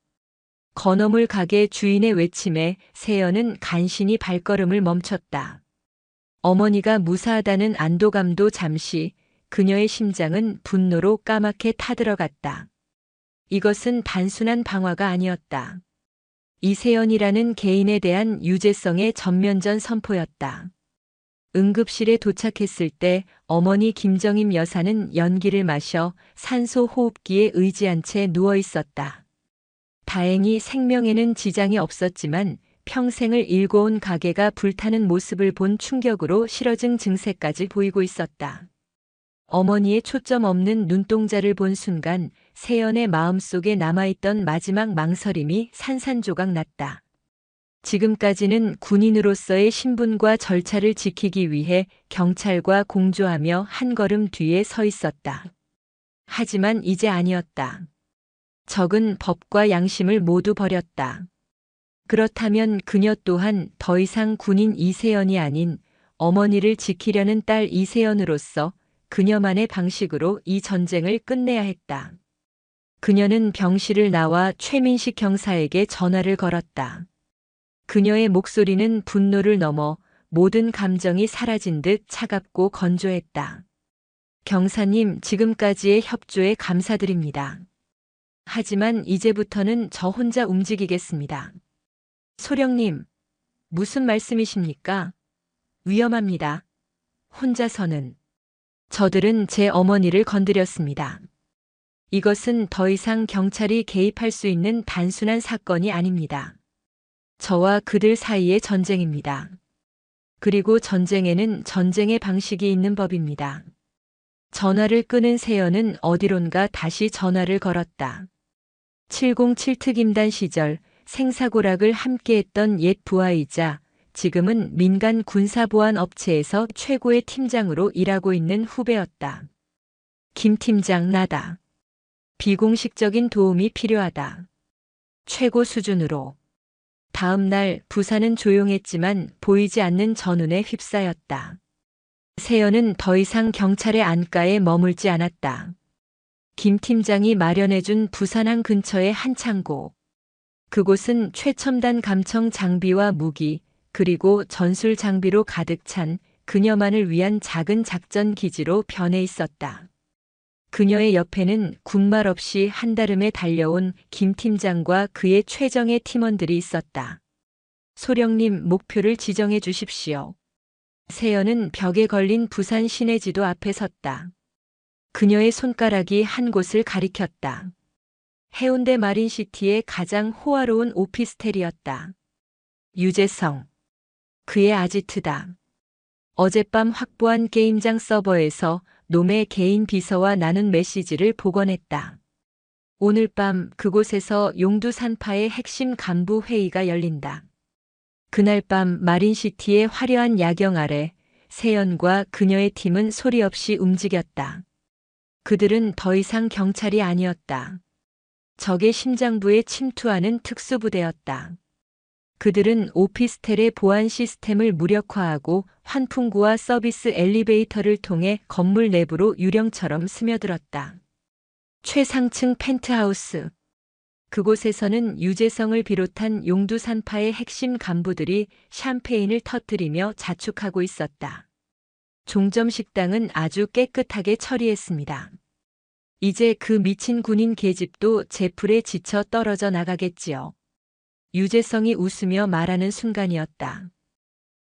A: 건어물 가게 주인의 외침에 세연은 간신히 발걸음을 멈췄다. 어머니가 무사하다는 안도감도 잠시, 그녀의 심장은 분노로 까맣게 타들어갔다. 이것은 단순한 방화가 아니었다. 이세연이라는 개인에 대한 유죄성의 전면전 선포였다. 응급실에 도착했을 때 어머니 김정임 여사는 연기를 마셔 산소 호흡기에 의지한 채 누워 있었다. 다행히 생명에는 지장이 없었지만 평생을 일궈온 가게가 불타는 모습을 본 충격으로 실어증 증세까지 보이고 있었다. 어머니의 초점 없는 눈동자를 본 순간 세연의 마음속에 남아있던 마지막 망설임이 산산조각 났다. 지금까지는 군인으로서의 신분과 절차를 지키기 위해 경찰과 공조하며 한 걸음 뒤에 서 있었다. 하지만 이제 아니었다. 적은 법과 양심을 모두 버렸다. 그렇다면 그녀 또한 더 이상 군인 이세연이 아닌 어머니를 지키려는 딸 이세연으로서 그녀만의 방식으로 이 전쟁을 끝내야 했다. 그녀는 병실을 나와 최민식 경사에게 전화를 걸었다. 그녀의 목소리는 분노를 넘어 모든 감정이 사라진 듯 차갑고 건조했다. 경사님, 지금까지의 협조에 감사드립니다. 하지만 이제부터는 저 혼자 움직이겠습니다. 소령님, 무슨 말씀이십니까? 위험합니다. 혼자서는. 저들은 제 어머니를 건드렸습니다. 이것은 더 이상 경찰이 개입할 수 있는 단순한 사건이 아닙니다. 저와 그들 사이의 전쟁입니다. 그리고 전쟁에는 전쟁의 방식이 있는 법입니다. 전화를 끊은 세연은 어디론가 다시 전화를 걸었다. 707 특임단 시절 생사고락을 함께했던 옛 부하이자 지금은 민간 군사보안 업체에서 최고의 팀장으로 일하고 있는 후배였다. 김 팀장, 나다. 비공식적인 도움이 필요하다. 최고 수준으로. 다음 날 부산은 조용했지만 보이지 않는 전운에 휩싸였다. 세연은 더 이상 경찰의 안가에 머물지 않았다. 김 팀장이 마련해준 부산항 근처의 한 창고. 그곳은 최첨단 감청 장비와 무기, 그리고 전술 장비로 가득 찬 그녀만을 위한 작은 작전 기지로 변해 있었다. 그녀의 옆에는 군말 없이 한달음에 달려온 김 팀장과 그의 최정예 팀원들이 있었다. 소령님, 목표를 지정해 주십시오. 세연은 벽에 걸린 부산 시내지도 앞에 섰다. 그녀의 손가락이 한 곳을 가리켰다. 해운대 마린시티의 가장 호화로운 오피스텔이었다. 유재성. 그의 아지트다. 어젯밤 확보한 게임장 서버에서 놈의 개인 비서와 나눈 메시지를 복원했다. 오늘 밤 그곳에서 용두산파의 핵심 간부 회의가 열린다. 그날 밤 마린시티의 화려한 야경 아래 세연과 그녀의 팀은 소리 없이 움직였다. 그들은 더 이상 경찰이 아니었다. 적의 심장부에 침투하는 특수부대였다. 그들은 오피스텔의 보안 시스템을 무력화하고 환풍구와 서비스 엘리베이터를 통해 건물 내부로 유령처럼 스며들었다. 최상층 펜트하우스. 그곳에서는 유재성을 비롯한 용두산파의 핵심 간부들이 샴페인을 터뜨리며 자축하고 있었다. 종점 식당은 아주 깨끗하게 처리했습니다. 이제 그 미친 군인 계집도 제풀에 지쳐 떨어져 나가겠지요. 유재성이 웃으며 말하는 순간이었다.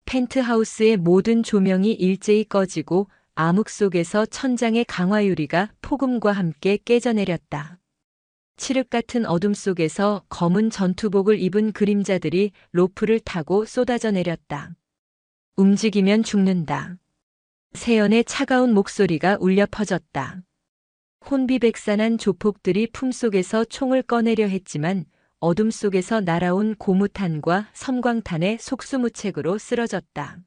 A: 펜트하우스의 모든 조명이 일제히 꺼지고 암흑 속에서 천장의 강화유리가 폭음과 함께 깨져내렸다. 칠흑 같은 어둠 속에서 검은 전투복을 입은 그림자들이 로프를 타고 쏟아져 내렸다. 움직이면 죽는다. 세연의 차가운 목소리가 울려 퍼졌다. 혼비백산한 조폭들이 품속에서 총을 꺼내려 했지만 어둠 속에서 날아온 고무탄과 섬광탄의 속수무책으로 쓰러졌다.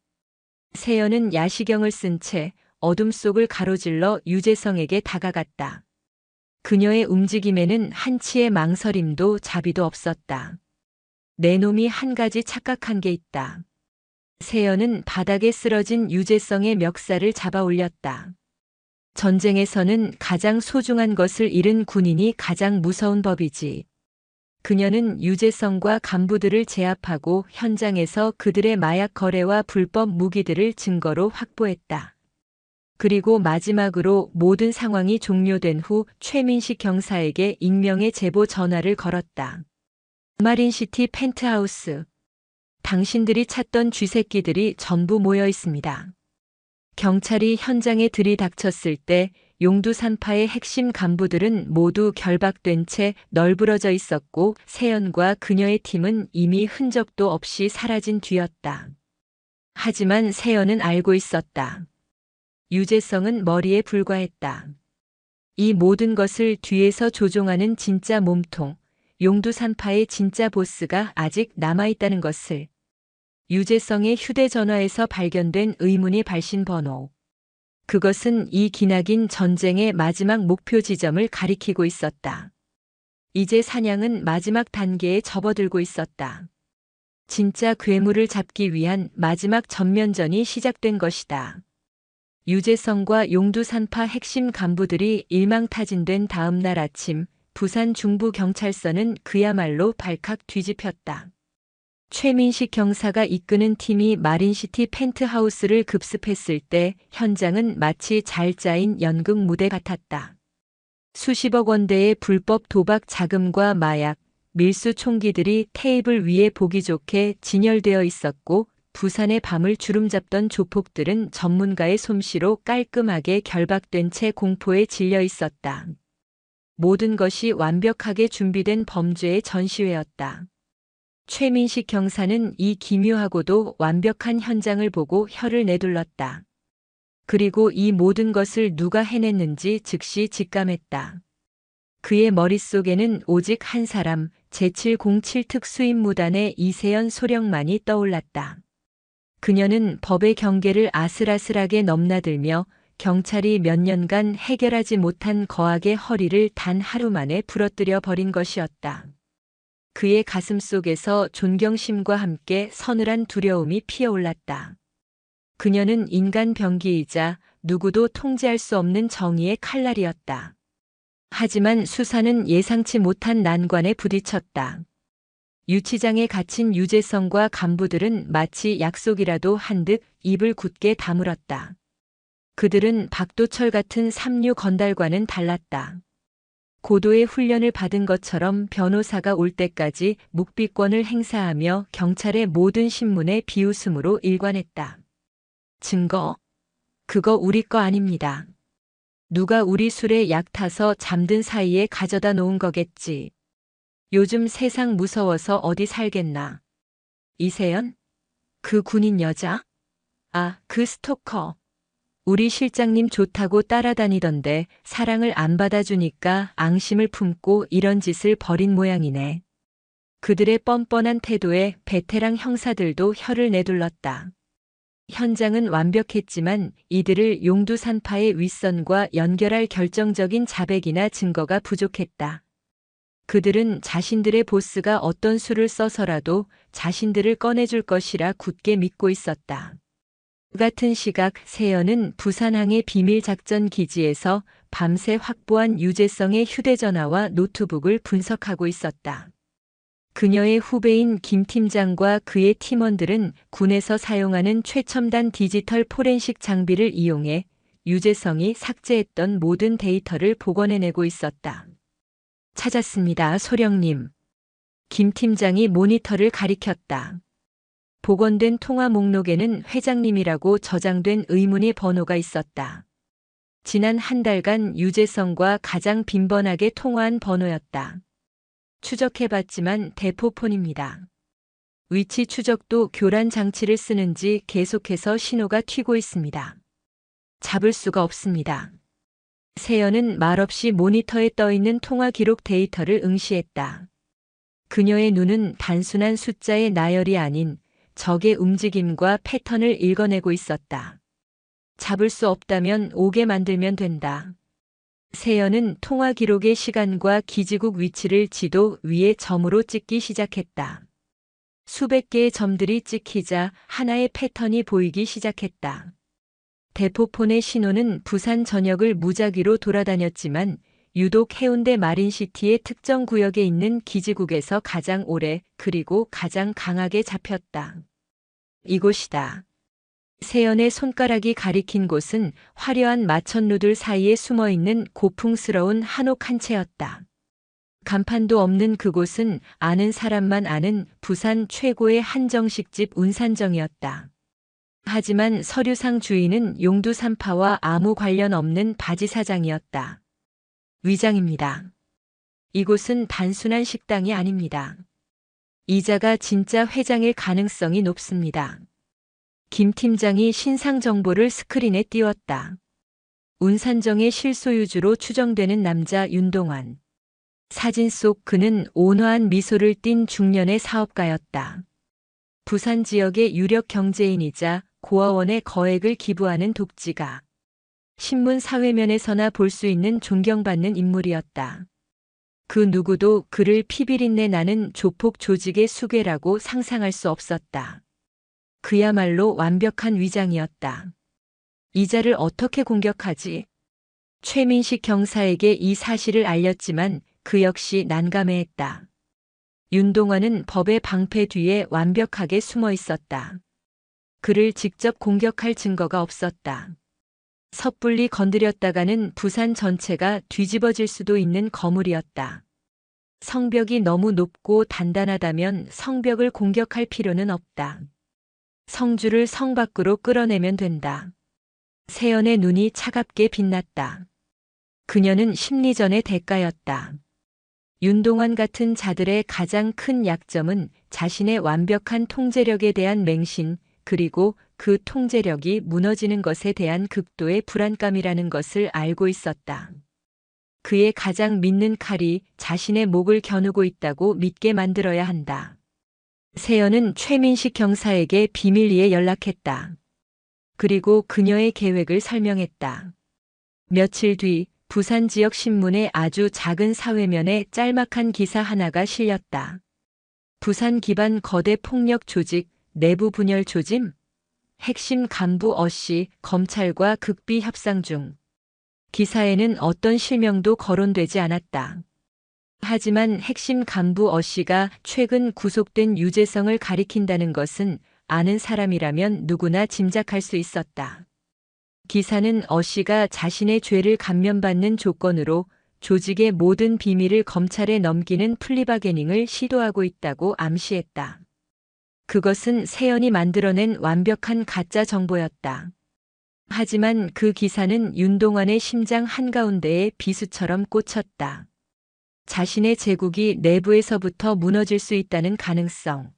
A: 세연은 야시경을 쓴 채 어둠 속을 가로질러 유재성에게 다가갔다. 그녀의 움직임에는 한치의 망설임도 자비도 없었다. 내 놈이 한 가지 착각한 게 있다. 세연은 바닥에 쓰러진 유재성의 멱살을 잡아 올렸다. 전쟁에서는 가장 소중한 것을 잃은 군인이 가장 무서운 법이지. 그녀는 유재성과 간부들을 제압하고 현장에서 그들의 마약 거래와 불법 무기들을 증거로 확보했다. 그리고 마지막으로 모든 상황이 종료된 후 최민식 경사에게 익명의 제보 전화를 걸었다. 마린시티 펜트하우스. 당신들이 찾던 쥐새끼들이 전부 모여 있습니다. 경찰이 현장에 들이닥쳤을 때 용두산파의 핵심 간부들은 모두 결박된 채 널브러져 있었고 세연과 그녀의 팀은 이미 흔적도 없이 사라진 뒤였다. 하지만 세연은 알고 있었다. 유재성은 머리에 불과했다. 이 모든 것을 뒤에서 조종하는 진짜 몸통, 용두산파의 진짜 보스가 아직 남아있다는 것을. 유재성의 휴대전화에서 발견된 의문의 발신 번호. 그것은 이 기나긴 전쟁의 마지막 목표 지점을 가리키고 있었다. 이제 사냥은 마지막 단계에 접어들고 있었다. 진짜 괴물을 잡기 위한 마지막 전면전이 시작된 것이다. 유재성과 용두산파 핵심 간부들이 일망타진된 다음 날 아침, 부산 중부경찰서는 그야말로 발칵 뒤집혔다. 최민식 경사가 이끄는 팀이 마린시티 펜트하우스를 급습했을 때 현장은 마치 잘 짜인 연극 무대 같았다. 수십억 원대의 불법 도박 자금과 마약, 밀수 총기들이 테이블 위에 보기 좋게 진열되어 있었고 부산의 밤을 주름잡던 조폭들은 전문가의 솜씨로 깔끔하게 결박된 채 공포에 질려 있었다. 모든 것이 완벽하게 준비된 범죄의 전시회였다. 최민식 경사는 이 기묘하고도 완벽한 현장을 보고 혀를 내둘렀다. 그리고 이 모든 것을 누가 해냈는지 즉시 직감했다. 그의 머릿속에는 오직 한 사람, 제707 특수임무단의 이세연 소령만이 떠올랐다. 그녀는 법의 경계를 아슬아슬하게 넘나들며 경찰이 몇 년간 해결하지 못한 거악의 허리를 단 하루 만에 부러뜨려 버린 것이었다. 그의 가슴 속에서 존경심과 함께 서늘한 두려움이 피어올랐다. 그녀는 인간 병기이자 누구도 통제할 수 없는 정의의 칼날이었다. 하지만 수사는 예상치 못한 난관에 부딪혔다. 유치장에 갇힌 유재성과 간부들은 마치 약속이라도 한 듯 입을 굳게 다물었다. 그들은 박도철 같은 삼류 건달과는 달랐다. 고도의 훈련을 받은 것처럼 변호사가 올 때까지 묵비권을 행사하며 경찰의 모든 신문에 비웃음으로 일관했다. 증거? 그거 우리 거 아닙니다. 누가 우리 술에 약 타서 잠든 사이에 가져다 놓은 거겠지. 요즘 세상 무서워서 어디 살겠나. 이세연? 그 군인 여자? 아, 그 스토커. 우리 실장님 좋다고 따라다니던데 사랑을 안 받아주니까 앙심을 품고 이런 짓을 벌인 모양이네. 그들의 뻔뻔한 태도에 베테랑 형사들도 혀를 내둘렀다. 현장은 완벽했지만 이들을 용두산파의 윗선과 연결할 결정적인 자백이나 증거가 부족했다. 그들은 자신들의 보스가 어떤 수를 써서라도 자신들을 꺼내줄 것이라 굳게 믿고 있었다. 같은 시각 세연은 부산항의 비밀작전 기지에서 밤새 확보한 유재성의 휴대전화와 노트북을 분석하고 있었다. 그녀의 후배인 김 팀장과 그의 팀원들은 군에서 사용하는 최첨단 디지털 포렌식 장비를 이용해 유재성이 삭제했던 모든 데이터를 복원해내고 있었다. 찾았습니다, 소령님. 김 팀장이 모니터를 가리켰다. 복원된 통화 목록에는 회장님이라고 저장된 의문의 번호가 있었다. 지난 한 달간 유재성과 가장 빈번하게 통화한 번호였다. 추적해봤지만 대포폰입니다. 위치 추적도 교란 장치를 쓰는지 계속해서 신호가 튀고 있습니다. 잡을 수가 없습니다. 세연은 말없이 모니터에 떠있는 통화 기록 데이터를 응시했다. 그녀의 눈은 단순한 숫자의 나열이 아닌 적의 움직임과 패턴을 읽어내고 있었다. 잡을 수 없다면 오게 만들면 된다. 세연은 통화 기록의 시간과 기지국 위치를 지도 위에 점으로 찍기 시작했다. 수백 개의 점들이 찍히자 하나의 패턴이 보이기 시작했다. 대포폰의 신호는 부산 전역을 무작위로 돌아다녔지만 유독 해운대 마린시티의 특정 구역에 있는 기지국에서 가장 오래 그리고 가장 강하게 잡혔다. 이곳이다. 세연의 손가락이 가리킨 곳은 화려한 마천루들 사이에 숨어있는 고풍스러운 한옥 한 채였다. 간판도 없는 그곳은 아는 사람만 아는 부산 최고의 한정식집 운산정이었다. 하지만 서류상 주인은 용두산파와 아무 관련 없는 바지 사장이었다. 위장입니다. 이곳은 단순한 식당이 아닙니다. 이자가 진짜 회장일 가능성이 높습니다. 김 팀장이 신상 정보를 스크린에 띄웠다. 운산정의 실소유주로 추정되는 남자 윤동환. 사진 속 그는 온화한 미소를 띤 중년의 사업가였다. 부산 지역의 유력 경제인이자 고아원에 거액을 기부하는 독지가. 신문 사회면에서나 볼 수 있는 존경받는 인물이었다. 그 누구도 그를 피비린내 나는 조폭 조직의 수괴라고 상상할 수 없었다. 그야말로 완벽한 위장이었다. 이자를 어떻게 공격하지? 최민식 경사에게 이 사실을 알렸지만 그 역시 난감해했다. 윤동환은 법의 방패 뒤에 완벽하게 숨어 있었다. 그를 직접 공격할 증거가 없었다. 섣불리 건드렸다가는 부산 전체가 뒤집어질 수도 있는 거물이었다. 성벽이 너무 높고 단단하다면 성벽을 공격할 필요는 없다. 성주를 성 밖으로 끌어내면 된다. 세연의 눈이 차갑게 빛났다. 그녀는 심리전의 대가였다. 윤동환 같은 자들의 가장 큰 약점은 자신의 완벽한 통제력에 대한 맹신, 그리고 그 통제력이 무너지는 것에 대한 극도의 불안감이라는 것을 알고 있었다. 그의 가장 믿는 칼이 자신의 목을 겨누고 있다고 믿게 만들어야 한다. 세연은 최민식 경사에게 비밀리에 연락했다. 그리고 그녀의 계획을 설명했다. 며칠 뒤 부산 지역 신문에 아주 작은 사회면에 짤막한 기사 하나가 실렸다. 부산 기반 거대 폭력 조직, 내부 분열 조짐? 핵심 간부 어씨 검찰과 극비 협상 중. 기사에는 어떤 실명도 거론되지 않았다. 하지만 핵심 간부 어씨가 최근 구속된 유재성을 가리킨다는 것은 아는 사람이라면 누구나 짐작할 수 있었다. 기사는 어씨가 자신의 죄를 감면받는 조건으로 조직의 모든 비밀을 검찰에 넘기는 플리바게닝을 시도하고 있다고 암시했다. 그것은 세연이 만들어낸 완벽한 가짜 정보였다. 하지만 그 기사는 윤동환의 심장 한가운데에 비수처럼 꽂혔다. 자신의 제국이 내부에서부터 무너질 수 있다는 가능성.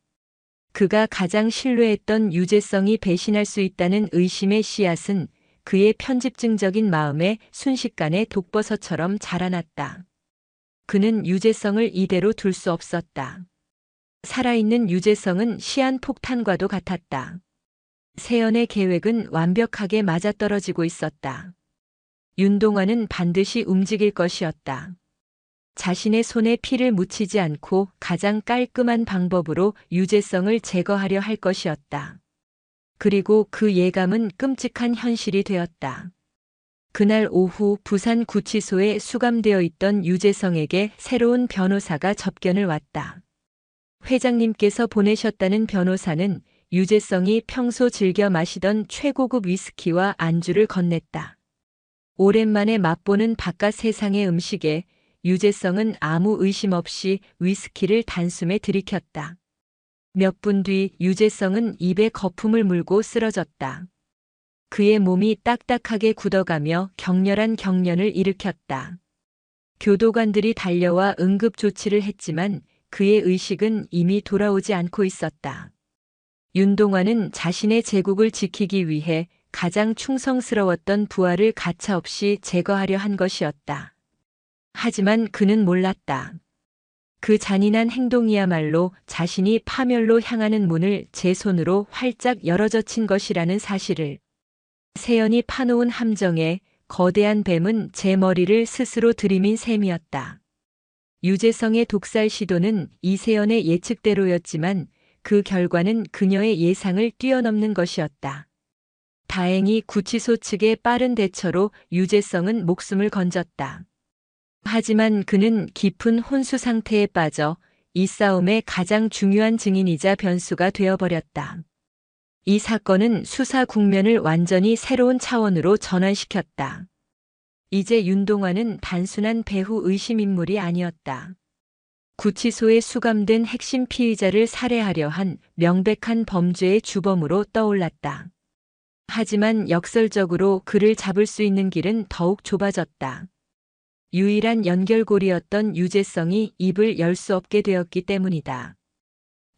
A: 그가 가장 신뢰했던 유재성이 배신할 수 있다는 의심의 씨앗은 그의 편집증적인 마음에 순식간에 독버섯처럼 자라났다. 그는 유재성을 이대로 둘 수 없었다. 살아있는 유재성은 시한폭탄과도 같았다. 세연의 계획은 완벽하게 맞아떨어지고 있었다. 윤동환은 반드시 움직일 것이었다. 자신의 손에 피를 묻히지 않고 가장 깔끔한 방법으로 유재성을 제거하려 할 것이었다. 그리고 그 예감은 끔찍한 현실이 되었다. 그날 오후 부산 구치소에 수감되어 있던 유재성에게 새로운 변호사가 접견을 왔다. 회장님께서 보내셨다는 변호사는 유재성이 평소 즐겨 마시던 최고급 위스키와 안주를 건넸다. 오랜만에 맛보는 바깥 세상의 음식에 유재성은 아무 의심 없이 위스키를 단숨에 들이켰다. 몇 분 뒤 유재성은 입에 거품을 물고 쓰러졌다. 그의 몸이 딱딱하게 굳어가며 격렬한 경련을 일으켰다. 교도관들이 달려와 응급조치를 했지만 그의 의식은 이미 돌아오지 않고 있었다. 윤동환은 자신의 제국을 지키기 위해 가장 충성스러웠던 부하를 가차없이 제거하려 한 것이었다. 하지만 그는 몰랐다. 그 잔인한 행동이야말로 자신이 파멸로 향하는 문을 제 손으로 활짝 열어젖힌 것이라는 사실을. 세연이 파놓은 함정에 거대한 뱀은 제 머리를 스스로 들이민 셈이었다. 유재성의 독살 시도는 이세연의 예측대로였지만 그 결과는 그녀의 예상을 뛰어넘는 것이었다. 다행히 구치소 측의 빠른 대처로 유재성은 목숨을 건졌다. 하지만 그는 깊은 혼수 상태에 빠져 이 싸움의 가장 중요한 증인이자 변수가 되어버렸다. 이 사건은 수사 국면을 완전히 새로운 차원으로 전환시켰다. 이제 윤동환은 단순한 배후 의심 인물이 아니었다. 구치소에 수감된 핵심 피의자를 살해하려 한 명백한 범죄의 주범으로 떠올랐다. 하지만 역설적으로 그를 잡을 수 있는 길은 더욱 좁아졌다. 유일한 연결고리였던 유재성이 입을 열 수 없게 되었기 때문이다.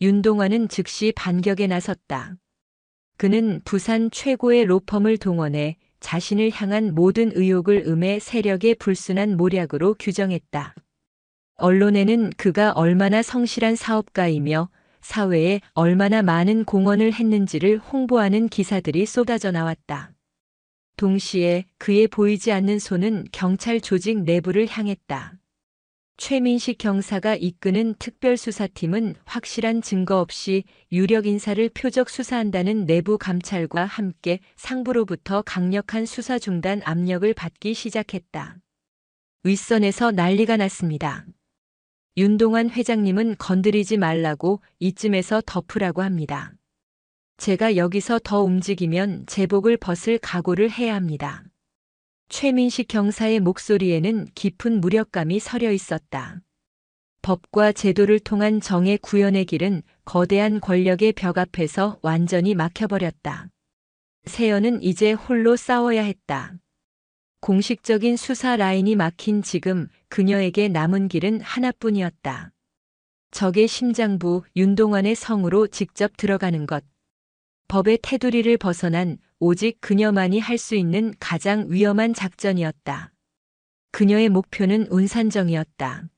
A: 윤동환은 즉시 반격에 나섰다. 그는 부산 최고의 로펌을 동원해 자신을 향한 모든 의혹을 음해 세력의 불순한 모략으로 규정했다. 언론에는 그가 얼마나 성실한 사업가이며 사회에 얼마나 많은 공헌을 했는지를 홍보하는 기사들이 쏟아져 나왔다. 동시에 그의 보이지 않는 손은 경찰 조직 내부를 향했다. 최민식 경사가 이끄는 특별수사팀은 확실한 증거 없이 유력 인사를 표적 수사한다는 내부 감찰과 함께 상부로부터 강력한 수사 중단 압력을 받기 시작했다. 윗선에서 난리가 났습니다. 윤동환 회장님은 건드리지 말라고 이쯤에서 덮으라고 합니다. 제가 여기서 더 움직이면 제복을 벗을 각오를 해야 합니다. 최민식 경사의 목소리에는 깊은 무력감이 서려 있었다. 법과 제도를 통한 정의 구현의 길은 거대한 권력의 벽 앞에서 완전히 막혀버렸다. 세연은 이제 홀로 싸워야 했다. 공식적인 수사 라인이 막힌 지금 그녀에게 남은 길은 하나뿐이었다. 적의 심장부 윤동환의 성으로 직접 들어가는 것. 법의 테두리를 벗어난 오직 그녀만이 할 수 있는 가장 위험한 작전이었다. 그녀의 목표는 운산정이었다.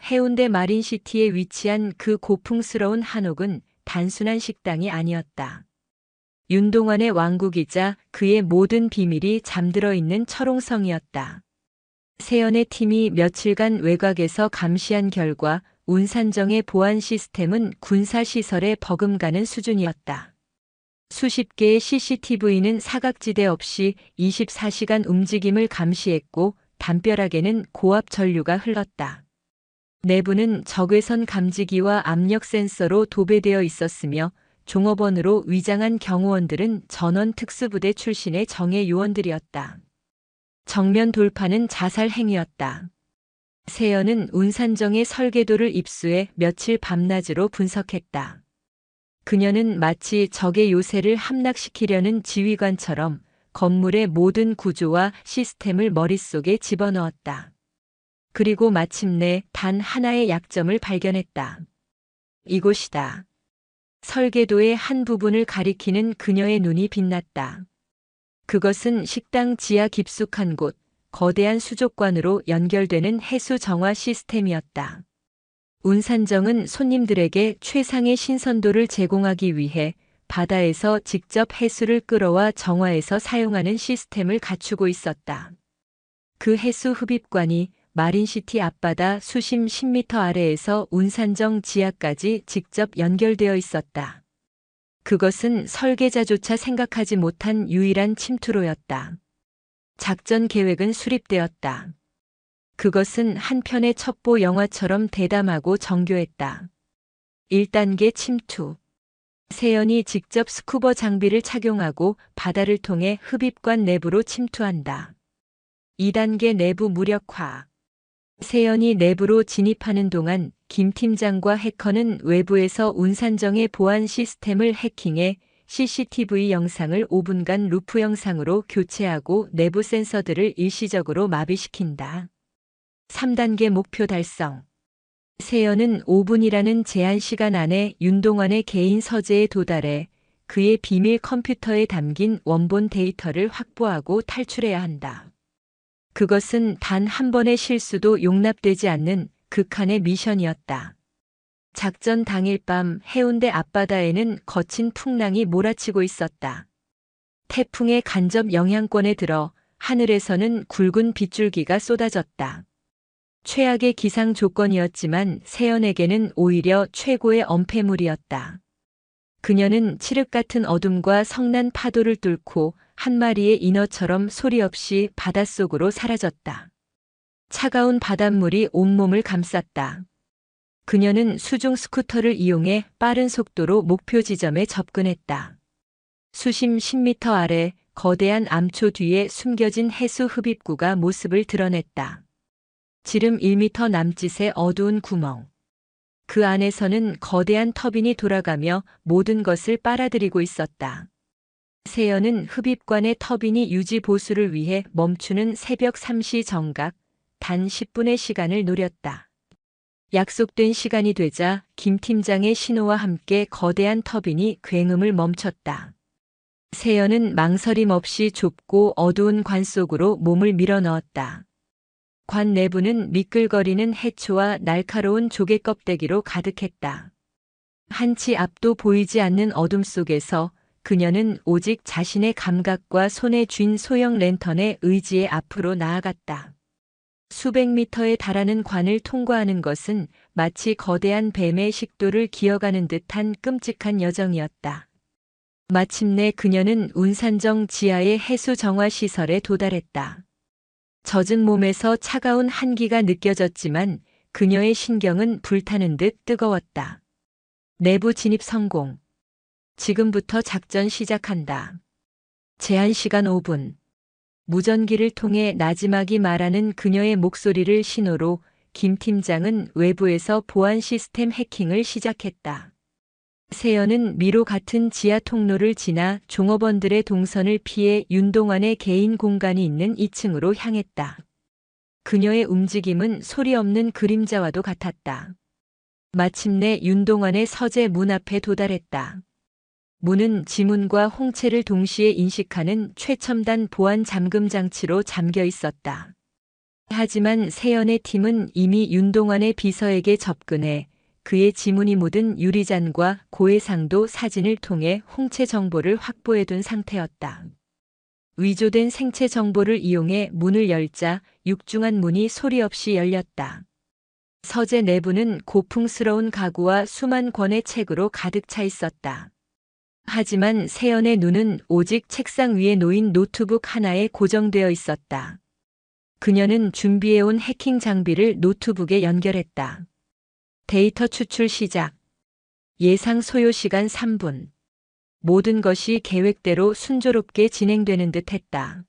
A: 해운대 마린시티에 위치한 그 고풍스러운 한옥은 단순한 식당이 아니었다. 윤동환의 왕국이자 그의 모든 비밀이 잠들어 있는 철옹성이었다. 세연의 팀이 며칠간 외곽에서 감시한 결과 운산정의 보안 시스템은 군사시설에 버금가는 수준이었다. 수십 개의 CCTV는 사각지대 없이 24시간 움직임을 감시했고 담벼락에는 고압 전류가 흘렀다. 내부는 적외선 감지기와 압력 센서로 도배되어 있었으며 종업원으로 위장한 경호원들은 전원 특수부대 출신의 정예 요원들이었다. 정면 돌파는 자살 행위였다. 세연은 운산정의 설계도를 입수해 며칠 밤낮으로 분석했다. 그녀는 마치 적의 요새를 함락시키려는 지휘관처럼 건물의 모든 구조와 시스템을 머릿속에 집어넣었다. 그리고 마침내 단 하나의 약점을 발견했다. 이곳이다. 설계도의 한 부분을 가리키는 그녀의 눈이 빛났다. 그것은 식당 지하 깊숙한 곳, 거대한 수족관으로 연결되는 해수 정화 시스템이었다. 운산정은 손님들에게 최상의 신선도를 제공하기 위해 바다에서 직접 해수를 끌어와 정화해서 사용하는 시스템을 갖추고 있었다. 그 해수 흡입관이 마린시티 앞바다 수심 10m 아래에서 운산정 지하까지 직접 연결되어 있었다. 그것은 설계자조차 생각하지 못한 유일한 침투로였다. 작전 계획은 수립되었다. 그것은 한 편의 첩보 영화처럼 대담하고 정교했다. 1단계 침투. 세연이 직접 스쿠버 장비를 착용하고 바다를 통해 흡입관 내부로 침투한다. 2단계 내부 무력화. 세연이 내부로 진입하는 동안 김 팀장과 해커는 외부에서 운산정의 보안 시스템을 해킹해 CCTV 영상을 5분간 루프 영상으로 교체하고 내부 센서들을 일시적으로 마비시킨다. 3단계 목표 달성. 세연은 5분이라는 제한 시간 안에 윤동환의 개인 서재에 도달해 그의 비밀 컴퓨터에 담긴 원본 데이터를 확보하고 탈출해야 한다. 그것은 단 한 번의 실수도 용납되지 않는 극한의 미션이었다. 작전 당일 밤 해운대 앞바다에는 거친 풍랑이 몰아치고 있었다. 태풍의 간접 영향권에 들어 하늘에서는 굵은 빗줄기가 쏟아졌다. 최악의 기상 조건이었지만 세연에게는 오히려 최고의 엄폐물이었다. 그녀는 칠흑 같은 어둠과 성난 파도를 뚫고 한 마리의 인어처럼 소리 없이 바닷속으로 사라졌다. 차가운 바닷물이 온몸을 감쌌다. 그녀는 수중 스쿠터를 이용해 빠른 속도로 목표 지점에 접근했다. 수심 10m 아래 거대한 암초 뒤에 숨겨진 해수 흡입구가 모습을 드러냈다. 지름 1m 남짓의 어두운 구멍. 그 안에서는 거대한 터빈이 돌아가며 모든 것을 빨아들이고 있었다. 세연은 흡입관의 터빈이 유지 보수를 위해 멈추는 새벽 3시 정각, 단 10분의 시간을 노렸다. 약속된 시간이 되자 김 팀장의 신호와 함께 거대한 터빈이 굉음을 멈췄다. 세연은 망설임 없이 좁고 어두운 관 속으로 몸을 밀어넣었다. 관 내부는 미끌거리는 해초와 날카로운 조개 껍데기로 가득했다. 한치 앞도 보이지 않는 어둠 속에서 그녀는 오직 자신의 감각과 손에 쥔 소형 랜턴의 의지에 앞으로 나아갔다. 수백 미터에 달하는 관을 통과하는 것은 마치 거대한 뱀의 식도를 기어가는 듯한 끔찍한 여정이었다. 마침내 그녀는 운산정 지하의 해수 정화 시설에 도달했다. 젖은 몸에서 차가운 한기가 느껴졌지만 그녀의 신경은 불타는 듯 뜨거웠다. 내부 진입 성공. 지금부터 작전 시작한다. 제한 시간 5분. 무전기를 통해 나지막이 말하는 그녀의 목소리를 신호로 김 팀장은 외부에서 보안 시스템 해킹을 시작했다. 세연은 미로 같은 지하 통로를 지나 종업원들의 동선을 피해 윤동환의 개인 공간이 있는 2층으로 향했다. 그녀의 움직임은 소리 없는 그림자와도 같았다. 마침내 윤동환의 서재 문 앞에 도달했다. 문은 지문과 홍채를 동시에 인식하는 최첨단 보안 잠금 장치로 잠겨 있었다. 하지만 세연의 팀은 이미 윤동환의 비서에게 접근해 그의 지문이 묻은 유리잔과 고해상도 사진을 통해 홍채 정보를 확보해둔 상태였다. 위조된 생체 정보를 이용해 문을 열자 육중한 문이 소리 없이 열렸다. 서재 내부는 고풍스러운 가구와 수만 권의 책으로 가득 차 있었다. 하지만 세연의 눈은 오직 책상 위에 놓인 노트북 하나에 고정되어 있었다. 그녀는 준비해온 해킹 장비를 노트북에 연결했다. 데이터 추출 시작. 예상 소요 시간 3분. 모든 것이 계획대로 순조롭게 진행되는 듯 했다.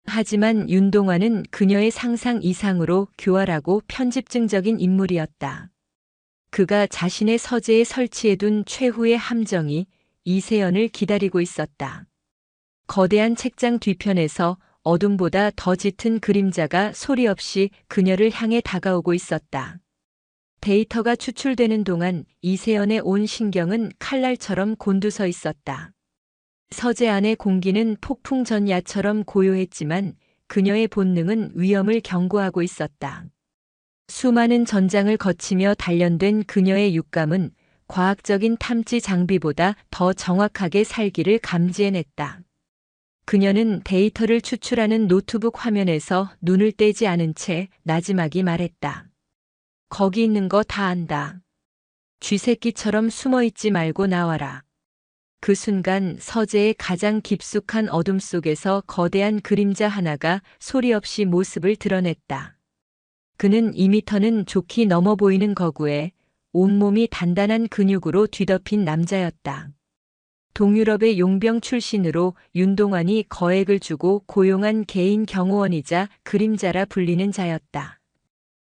A: 하지만 윤동환은 그녀의 상상 이상으로 교활하고 편집증적인 인물이었다. 그가 자신의 서재에 설치해둔 최후의 함정이 이세연을 기다리고 있었다. 거대한 책장 뒤편에서 어둠보다 더 짙은 그림자가 소리 없이 그녀를 향해 다가오고 있었다. 데이터가 추출되는 동안 이세연의 온 신경은 칼날처럼 곤두서 있었다. 서재 안의 공기는 폭풍 전야처럼 고요했지만 그녀의 본능은 위험을 경고하고 있었다. 수많은 전장을 거치며 단련된 그녀의 육감은 과학적인 탐지 장비보다 더 정확하게 살기를 감지해냈다. 그녀는 데이터를 추출하는 노트북 화면에서 눈을 떼지 않은 채 나지막이 말했다. 거기 있는 거 다 안다. 쥐새끼처럼 숨어있지 말고 나와라. 그 순간 서재의 가장 깊숙한 어둠 속에서 거대한 그림자 하나가 소리 없이 모습을 드러냈다. 그는 2미터는 좋게 넘어 보이는 거구에 온몸이 단단한 근육으로 뒤덮인 남자였다. 동유럽의 용병 출신으로 윤동환이 거액을 주고 고용한 개인 경호원이자 그림자라 불리는 자였다.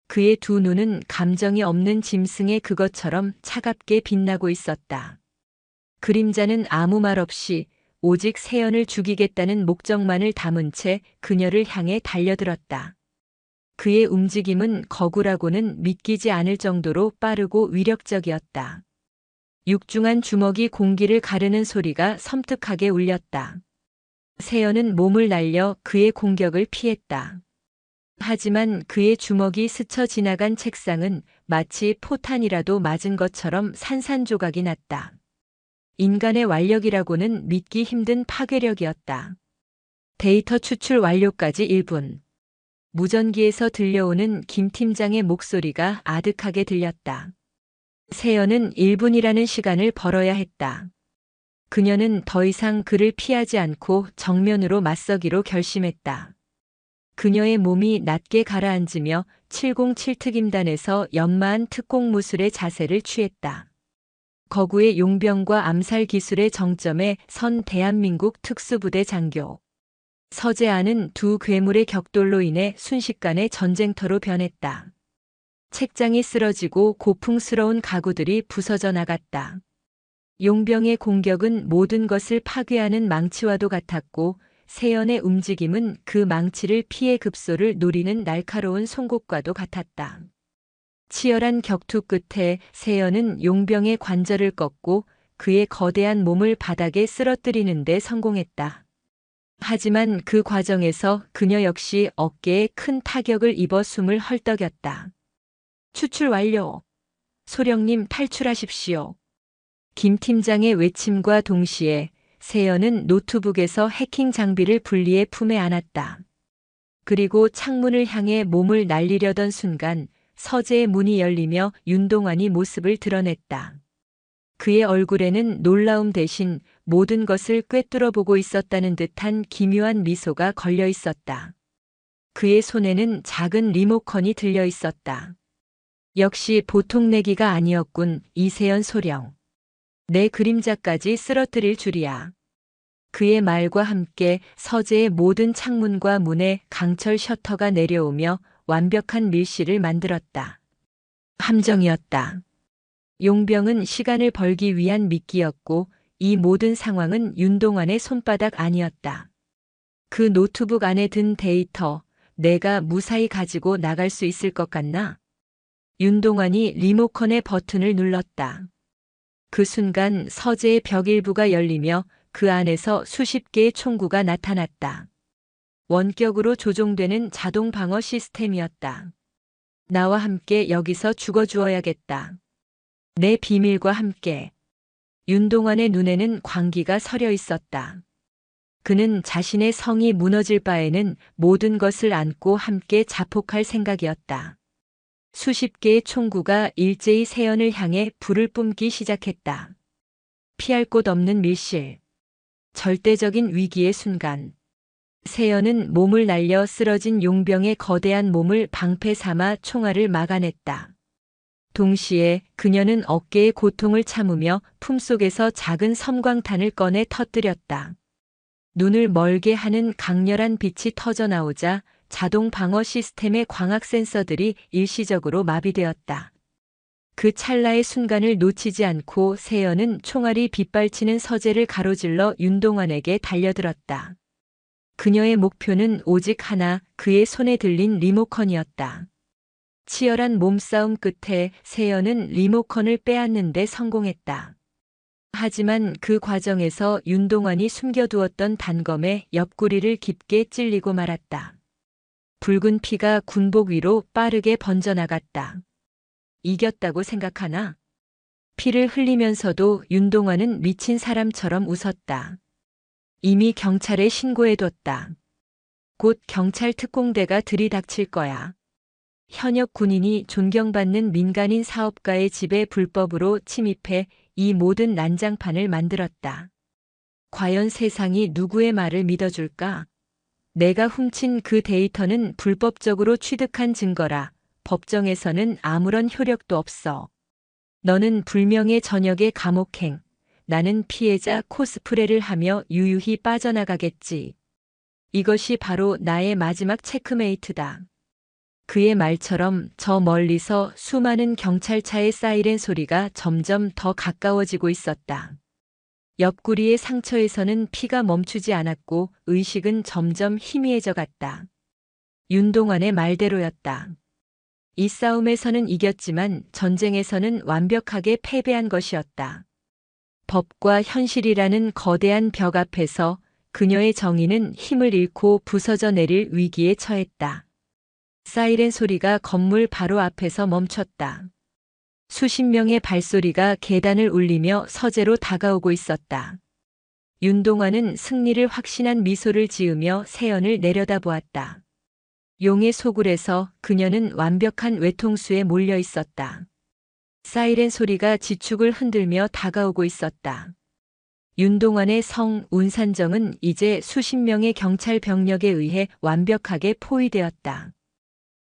A: 그의 두 눈은 감정이 없는 짐승의 그것처럼 차갑게 빛나고 있었다. 그림자는 아무 말 없이 오직 세연을 죽이겠다는 목적만을 담은 채 그녀를 향해 달려들었다. 그의 움직임은 거구라고는 믿기지 않을 정도로 빠르고 위력적이었다. 육중한 주먹이 공기를 가르는 소리가 섬뜩하게 울렸다. 세연은 몸을 날려 그의 공격을 피했다. 하지만 그의 주먹이 스쳐 지나간 책상은 마치 포탄이라도 맞은 것처럼 산산조각이 났다. 인간의 완력이라고는 믿기 힘든 파괴력이었다. 데이터 추출 완료까지 1분. 무전기에서 들려오는 김 팀장의 목소리가 아득하게 들렸다. 세연은 1분이라는 시간을 벌어야 했다. 그녀는 더 이상 그를 피하지 않고 정면으로 맞서기로 결심했다. 그녀의 몸이 낮게 가라앉으며 707 특임단에서 연마한 특공무술의 자세를 취했다. 거구의 용병과 암살 기술의 정점에 선 대한민국 특수부대 장교. 서재안은 두 괴물의 격돌로 인해 순식간에 전쟁터로 변했다. 책장이 쓰러지고 고풍스러운 가구들이 부서져 나갔다. 용병의 공격은 모든 것을 파괴하는 망치와도 같았고 세연의 움직임은 그 망치를 피해 급소를 노리는 날카로운 송곳과도 같았다. 치열한 격투 끝에 세연은 용병의 관절을 꺾고 그의 거대한 몸을 바닥에 쓰러뜨리는 데 성공했다. 하지만 그 과정에서 그녀 역시 어깨에 큰 타격을 입어 숨을 헐떡였다. 추출 완료. 소령님 탈출하십시오. 김 팀장의 외침과 동시에 세연은 노트북에서 해킹 장비를 분리해 품에 안았다. 그리고 창문을 향해 몸을 날리려던 순간 서재의 문이 열리며 윤동환이 모습을 드러냈다. 그의 얼굴에는 놀라움 대신 모든 것을 꿰뚫어 보고 있었다는 듯한 기묘한 미소가 걸려 있었다. 그의 손에는 작은 리모컨이 들려 있었다. 역시 보통 내기가 아니었군, 이세연 소령. 내 그림자까지 쓰러뜨릴 줄이야. 그의 말과 함께 서재의 모든 창문과 문에 강철 셔터가 내려오며 완벽한 밀실을 만들었다. 함정이었다. 용병은 시간을 벌기 위한 미끼였고 이 모든 상황은 윤동환의 손바닥 아니었다. 그 노트북 안에 든 데이터, 내가 무사히 가지고 나갈 수 있을 것 같나? 윤동환이 리모컨의 버튼을 눌렀다. 그 순간 서재의 벽 일부가 열리며 그 안에서 수십 개의 총구가 나타났다. 원격으로 조종되는 자동 방어 시스템이었다. 나와 함께 여기서 죽어주어야겠다. 내 비밀과 함께. 윤동환의 눈에는 광기가 서려 있었다. 그는 자신의 성이 무너질 바에는 모든 것을 안고 함께 자폭할 생각이었다. 수십 개의 총구가 일제히 세연을 향해 불을 뿜기 시작했다. 피할 곳 없는 밀실. 절대적인 위기의 순간. 세연은 몸을 날려 쓰러진 용병의 거대한 몸을 방패 삼아 총알을 막아냈다. 동시에 그녀는 어깨의 고통을 참으며 품속에서 작은 섬광탄을 꺼내 터뜨렸다. 눈을 멀게 하는 강렬한 빛이 터져 나오자 자동 방어 시스템의 광학 센서들이 일시적으로 마비되었다. 그 찰나의 순간을 놓치지 않고 세연은 총알이 빗발치는 서재를 가로질러 윤동환에게 달려들었다. 그녀의 목표는 오직 하나, 그의 손에 들린 리모컨이었다. 치열한 몸싸움 끝에 세연은 리모컨을 빼앗는 데 성공했다. 하지만 그 과정에서 윤동환이 숨겨두었던 단검에 옆구리를 깊게 찔리고 말았다. 붉은 피가 군복 위로 빠르게 번져나갔다. 이겼다고 생각하나? 피를 흘리면서도 윤동환은 미친 사람처럼 웃었다. 이미 경찰에 신고해뒀다. 곧 경찰 특공대가 들이닥칠 거야. 현역 군인이 존경받는 민간인 사업가의 집에 불법으로 침입해 이 모든 난장판을 만들었다. 과연 세상이 누구의 말을 믿어줄까? 내가 훔친 그 데이터는 불법적으로 취득한 증거라. 법정에서는 아무런 효력도 없어. 너는 불명예 전역의 감옥행, 나는 피해자 코스프레를 하며 유유히 빠져나가겠지. 이것이 바로 나의 마지막 체크메이트다. 그의 말처럼 저 멀리서 수많은 경찰차의 사이렌 소리가 점점 더 가까워지고 있었다. 옆구리의 상처에서는 피가 멈추지 않았고 의식은 점점 희미해져 갔다. 윤동환의 말대로였다. 이 싸움에서는 이겼지만 전쟁에서는 완벽하게 패배한 것이었다. 법과 현실이라는 거대한 벽 앞에서 그녀의 정의는 힘을 잃고 부서져 내릴 위기에 처했다. 사이렌 소리가 건물 바로 앞에서 멈췄다. 수십 명의 발소리가 계단을 울리며 서재로 다가오고 있었다. 윤동환은 승리를 확신한 미소를 지으며 세연을 내려다보았다. 용의 소굴에서 그녀는 완벽한 외통수에 몰려 있었다. 사이렌 소리가 지축을 흔들며 다가오고 있었다. 윤동환의 성 운산정은 이제 수십 명의 경찰 병력에 의해 완벽하게 포위되었다.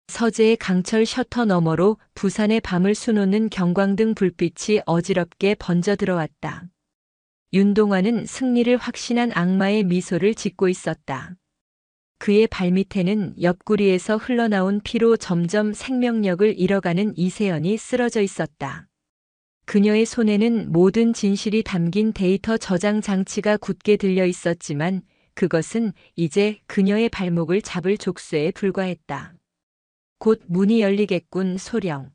A: 서재의 강철 셔터 너머로 부산의 밤을 수놓는 경광등 불빛이 어지럽게 번져 들어왔다. 윤동환은 승리를 확신한 악마의 미소를 짓고 있었다. 그의 발밑에는 옆구리에서 흘러나온 피로 점점 생명력을 잃어가는 이세연이 쓰러져 있었다. 그녀의 손에는 모든 진실이 담긴 데이터 저장 장치가 굳게 들려 있었지만 그것은 이제 그녀의 발목을 잡을 족쇄에 불과했다. 곧 문이 열리겠군 소령.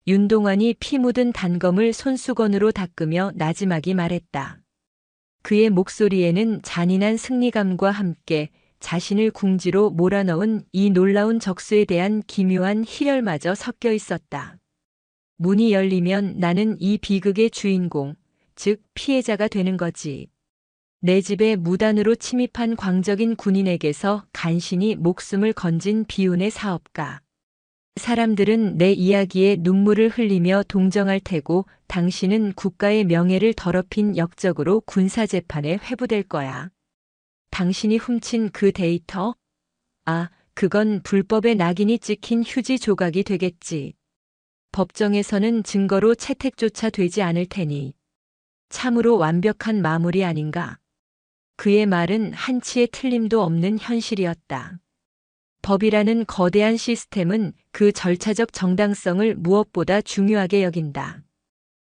A: 윤동환이 피 묻은 단검을 손수건으로 닦으며 나지막이 말했다. 그의 목소리에는 잔인한 승리감과 함께 자신을 궁지로 몰아넣은 이 놀라운 적수에 대한 기묘한 희열마저 섞여 있었다. 문이 열리면 나는 이 비극의 주인공, 즉 피해자가 되는 거지. 내 집에 무단으로 침입한 광적인 군인에게서 간신히 목숨을 건진 비운의 사업가. 사람들은 내 이야기에 눈물을 흘리며 동정할 테고 당신은 국가의 명예를 더럽힌 역적으로 군사재판에 회부될 거야. 당신이 훔친 그 데이터? 아, 그건 불법의 낙인이 찍힌 휴지 조각이 되겠지. 법정에서는 증거로 채택조차 되지 않을 테니. 참으로 완벽한 마무리 아닌가? 그의 말은 한치의 틀림도 없는 현실이었다. 법이라는 거대한 시스템은 그 절차적 정당성을 무엇보다 중요하게 여긴다.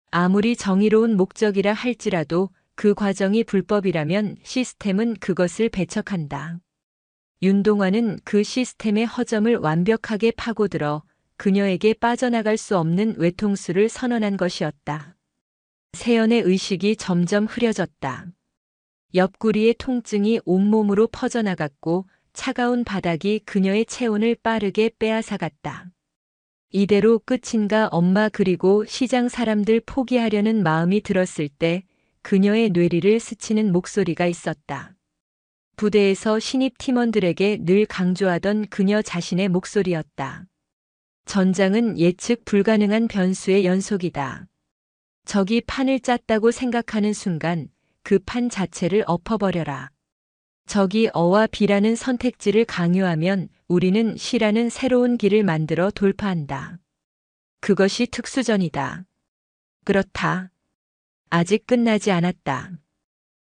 A: 아무리 정의로운 목적이라 할지라도 그 과정이 불법이라면 시스템은 그것을 배척한다. 윤동환은 그 시스템의 허점을 완벽하게 파고들어 그녀에게 빠져나갈 수 없는 외통수를 선언한 것이었다. 세연의 의식이 점점 흐려졌다. 옆구리의 통증이 온몸으로 퍼져나갔고 차가운 바닥이 그녀의 체온을 빠르게 빼앗아갔다. 이대로 끝인가 엄마 그리고 시장 사람들 포기하려는 마음이 들었을 때 그녀의 뇌리를 스치는 목소리가 있었다. 부대에서 신입 팀원들에게 늘 강조하던 그녀 자신의 목소리였다. 전장은 예측 불가능한 변수의 연속이다. 적이 판을 짰다고 생각하는 순간 그 판 자체를 엎어버려라. 적이 어와 비라는 선택지를 강요하면 우리는 시라는 새로운 길을 만들어 돌파한다. 그것이 특수전이다. 그렇다. 아직 끝나지 않았다.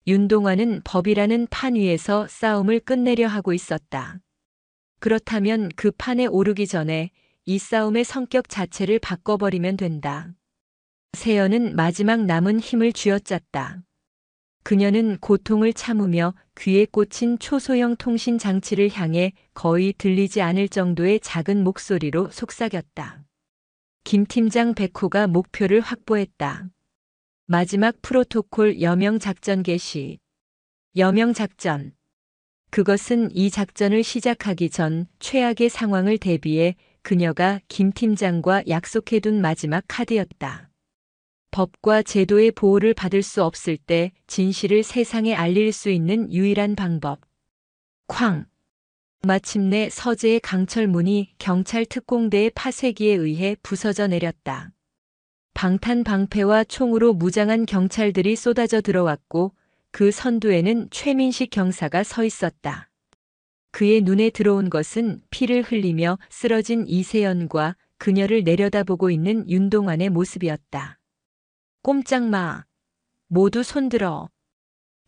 A: 윤동환은 법이라는 판 위에서 싸움을 끝내려 하고 있었다. 그렇다면 그 판에 오르기 전에 이 싸움의 성격 자체를 바꿔버리면 된다. 세연은 마지막 남은 힘을 쥐어짰다. 그녀는 고통을 참으며 귀에 꽂힌 초소형 통신 장치를 향해 거의 들리지 않을 정도의 작은 목소리로 속삭였다. 김 팀장 백호가 목표를 확보했다. 마지막 프로토콜 여명 작전 개시. 여명 작전. 그것은 이 작전을 시작하기 전 최악의 상황을 대비해 그녀가 김 팀장과 약속해둔 마지막 카드였다. 법과 제도의 보호를 받을 수 없을 때 진실을 세상에 알릴 수 있는 유일한 방법. 쾅! 마침내 서재의 강철문이 경찰 특공대의 파쇄기에 의해 부서져 내렸다. 방탄방패와 총으로 무장한 경찰들이 쏟아져 들어왔고 그 선두에는 최민식 경사가 서 있었다. 그의 눈에 들어온 것은 피를 흘리며 쓰러진 이세연과 그녀를 내려다보고 있는 윤동환의 모습이었다. 꼼짝 마. 모두 손들어.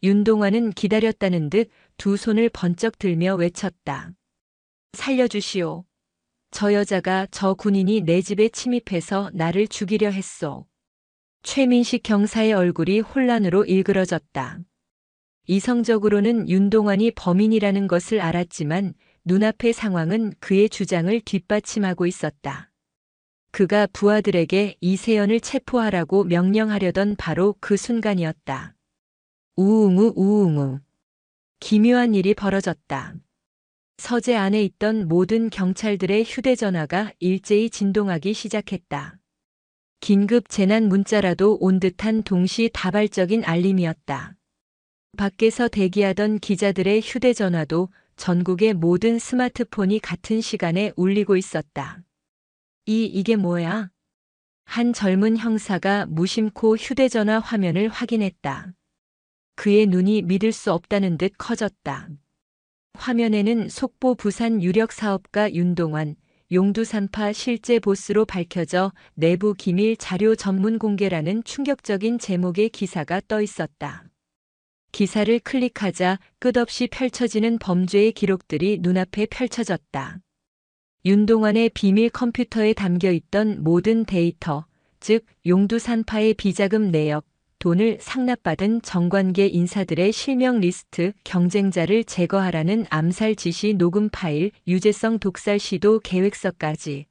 A: 윤동환은 기다렸다는 듯 두 손을 번쩍 들며 외쳤다. 살려주시오. 저 여자가 저 군인이 내 집에 침입해서 나를 죽이려 했소. 최민식 경사의 얼굴이 혼란으로 일그러졌다. 이성적으로는 윤동환이 범인이라는 것을 알았지만 눈앞의 상황은 그의 주장을 뒷받침하고 있었다. 그가 부하들에게 이세연을 체포하라고 명령하려던 바로 그 순간이었다. 우웅우 우웅우. 기묘한 일이 벌어졌다. 서재 안에 있던 모든 경찰들의 휴대전화가 일제히 진동하기 시작했다. 긴급 재난 문자라도 온 듯한 동시다발적인 알림이었다. 밖에서 대기하던 기자들의 휴대전화도 전국의 모든 스마트폰이 같은 시간에 울리고 있었다. 이게 뭐야? 한 젊은 형사가 무심코 휴대전화 화면을 확인했다. 그의 눈이 믿을 수 없다는 듯 커졌다. 화면에는 속보 부산 유력 사업가 윤동환, 용두산파 실제 보스로 밝혀져 내부 기밀 자료 전문 공개라는 충격적인 제목의 기사가 떠 있었다. 기사를 클릭하자 끝없이 펼쳐지는 범죄의 기록들이 눈앞에 펼쳐졌다. 윤동환의 비밀 컴퓨터에 담겨 있던 모든 데이터, 즉 용두산파의 비자금 내역, 돈을 상납받은 정관계 인사들의 실명 리스트, 경쟁자를 제거하라는 암살 지시 녹음 파일, 유재성 독살 시도 계획서까지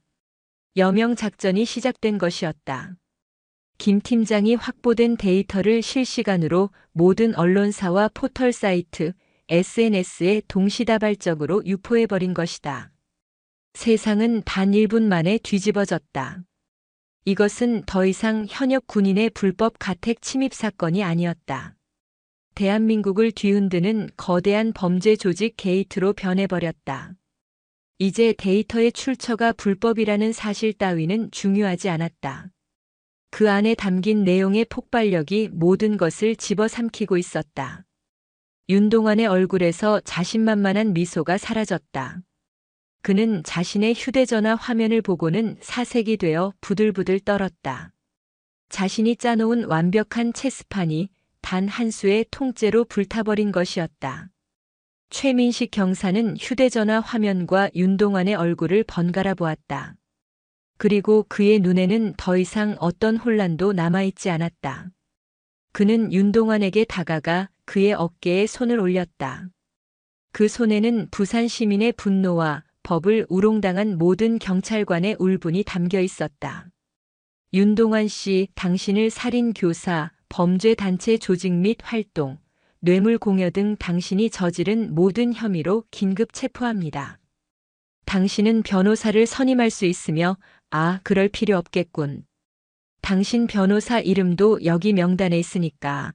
A: 여명 작전이 시작된 것이었다. 김 팀장이 확보된 데이터를 실시간으로 모든 언론사와 포털 사이트, SNS에 동시다발적으로 유포해버린 것이다. 세상은 단 1분 만에 뒤집어졌다. 이것은 더 이상 현역 군인의 불법 가택 침입 사건이 아니었다. 대한민국을 뒤흔드는 거대한 범죄 조직 게이트로 변해버렸다. 이제 데이터의 출처가 불법이라는 사실 따위는 중요하지 않았다. 그 안에 담긴 내용의 폭발력이 모든 것을 집어삼키고 있었다. 윤동환의 얼굴에서 자신만만한 미소가 사라졌다. 그는 자신의 휴대전화 화면을 보고는 사색이 되어 부들부들 떨었다. 자신이 짜놓은 완벽한 체스판이 단 한 수의 통째로 불타버린 것이었다. 최민식 경사는 휴대전화 화면과 윤동환의 얼굴을 번갈아 보았다. 그리고 그의 눈에는 더 이상 어떤 혼란도 남아있지 않았다. 그는 윤동환에게 다가가 그의 어깨에 손을 올렸다. 그 손에는 부산 시민의 분노와 법을 우롱당한 모든 경찰관의 울분이 담겨 있었다. 윤동환 씨, 당신을 살인 교사, 범죄 단체 조직 및 활동, 뇌물 공여 등 당신이 저지른 모든 혐의로 긴급 체포합니다. 당신은 변호사를 선임할 수 있으며 그럴 필요 없겠군. 당신 변호사 이름도 여기 명단에 있으니까.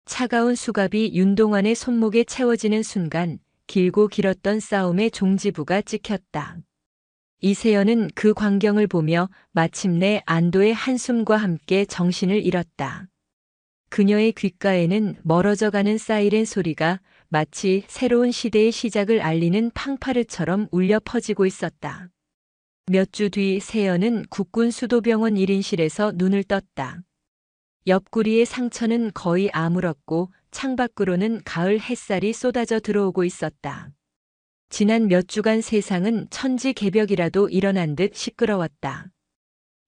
A: 차가운 수갑이 윤동환의 손목에 채워지는 순간 길고 길었던 싸움의 종지부가 찍혔다. 이세연은 그 광경을 보며 마침내 안도의 한숨과 함께 정신을 잃었다. 그녀의 귓가에는 멀어져가는 사이렌 소리가 마치 새로운 시대의 시작을 알리는 팡파르처럼 울려 퍼지고 있었다. 몇 주 뒤 세연은 국군 수도병원 1인실에서 눈을 떴다. 옆구리의 상처는 거의 아물었고 창밖으로는 가을 햇살이 쏟아져 들어오고 있었다. 지난 몇 주간 세상은 천지개벽이라도 일어난 듯 시끄러웠다.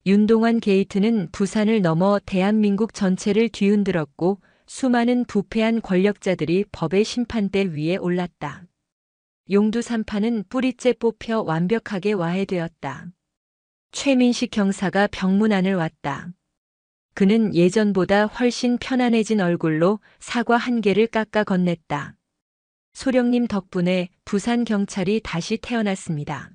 A: 윤동환 게이트는 부산을 넘어 대한민국 전체를 뒤흔들었고 수많은 부패한 권력자들이 법의 심판대 위에 올랐다. 용두산파는 뿌리째 뽑혀 완벽하게 와해되었다. 최민식 경사가 병문 안을 왔다. 그는 예전보다 훨씬 편안해진 얼굴로 사과 한 개를 깎아 건넸다. 소령님 덕분에 부산 경찰이 다시 태어났습니다.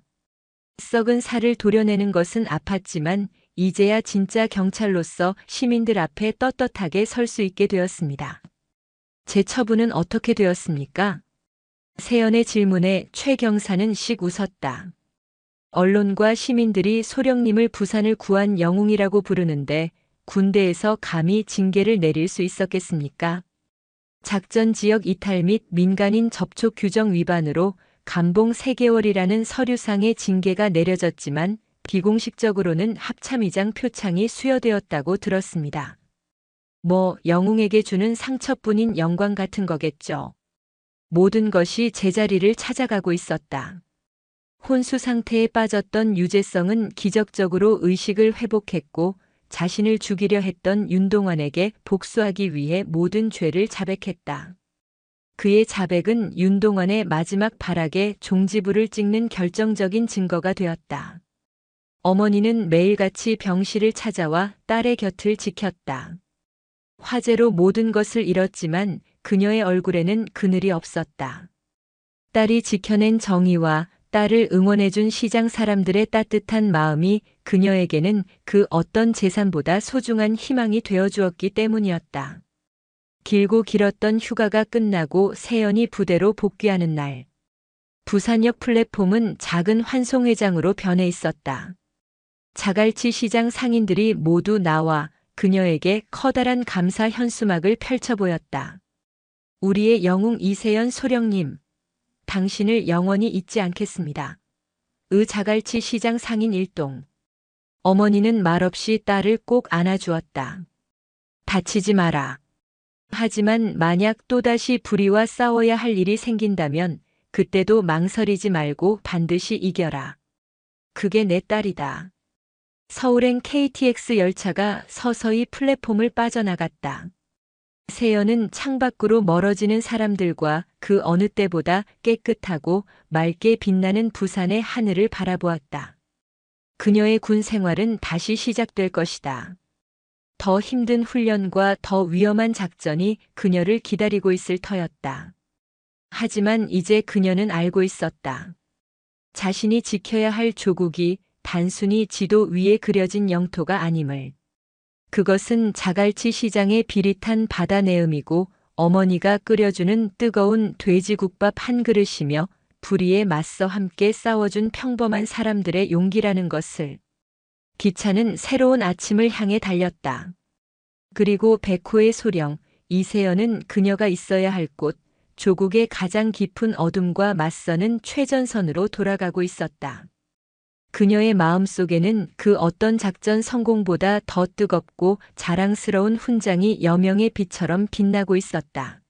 A: 썩은 살을 도려내는 것은 아팠지만 이제야 진짜 경찰로서 시민들 앞에 떳떳하게 설 수 있게 되었습니다. 제 처분은 어떻게 되었습니까? 세연의 질문에 최 경사는 씩 웃었다. 언론과 시민들이 소령님을 부산을 구한 영웅이라고 부르는데 군대에서 감히 징계를 내릴 수 있었겠습니까? 작전 지역 이탈 및 민간인 접촉 규정 위반으로 감봉 3개월이라는 서류상의 징계가 내려졌지만 비공식적으로는 합참의장 표창이 수여되었다고 들었습니다. 영웅에게 주는 상처뿐인 영광 같은 거겠죠. 모든 것이 제자리를 찾아가고 있었다. 혼수 상태에 빠졌던 유재성은 기적적으로 의식을 회복했고 자신을 죽이려 했던 윤동환에게 복수하기 위해 모든 죄를 자백했다. 그의 자백은 윤동환의 마지막 발악에 종지부를 찍는 결정적인 증거가 되었다. 어머니는 매일같이 병실을 찾아와 딸의 곁을 지켰다. 화재로 모든 것을 잃었지만 그녀의 얼굴에는 그늘이 없었다. 딸이 지켜낸 정의와 딸을 응원해준 시장 사람들의 따뜻한 마음이 그녀에게는 그 어떤 재산보다 소중한 희망이 되어주었기 때문이었다. 길고 길었던 휴가가 끝나고 세연이 부대로 복귀하는 날. 부산역 플랫폼은 작은 환송회장으로 변해 있었다. 자갈치 시장 상인들이 모두 나와 그녀에게 커다란 감사 현수막을 펼쳐 보였다. 우리의 영웅 이세연 소령님, 당신을 영원히 잊지 않겠습니다. 자갈치 시장 상인 일동. 어머니는 말없이 딸을 꼭 안아주었다. 다치지 마라. 하지만 만약 또다시 불의와 싸워야 할 일이 생긴다면 그때도 망설이지 말고 반드시 이겨라. 그게 내 딸이다. 서울행 KTX 열차가 서서히 플랫폼을 빠져나갔다. 세연은 창밖으로 멀어지는 사람들과 그 어느 때보다 깨끗하고 맑게 빛나는 부산의 하늘을 바라보았다. 그녀의 군 생활은 다시 시작될 것이다. 더 힘든 훈련과 더 위험한 작전이 그녀를 기다리고 있을 터였다. 하지만 이제 그녀는 알고 있었다. 자신이 지켜야 할 조국이 단순히 지도 위에 그려진 영토가 아님을. 그것은 자갈치 시장의 비릿한 바다 내음이고 어머니가 끓여주는 뜨거운 돼지국밥 한 그릇이며 불의에 맞서 함께 싸워준 평범한 사람들의 용기라는 것을. 기차는 새로운 아침을 향해 달렸다. 그리고 백호의 소령, 이세연은 그녀가 있어야 할 곳, 조국의 가장 깊은 어둠과 맞서는 최전선으로 돌아가고 있었다. 그녀의 마음속에는 그 어떤 작전 성공보다 더 뜨겁고 자랑스러운 훈장이 여명의 빛처럼 빛나고 있었다.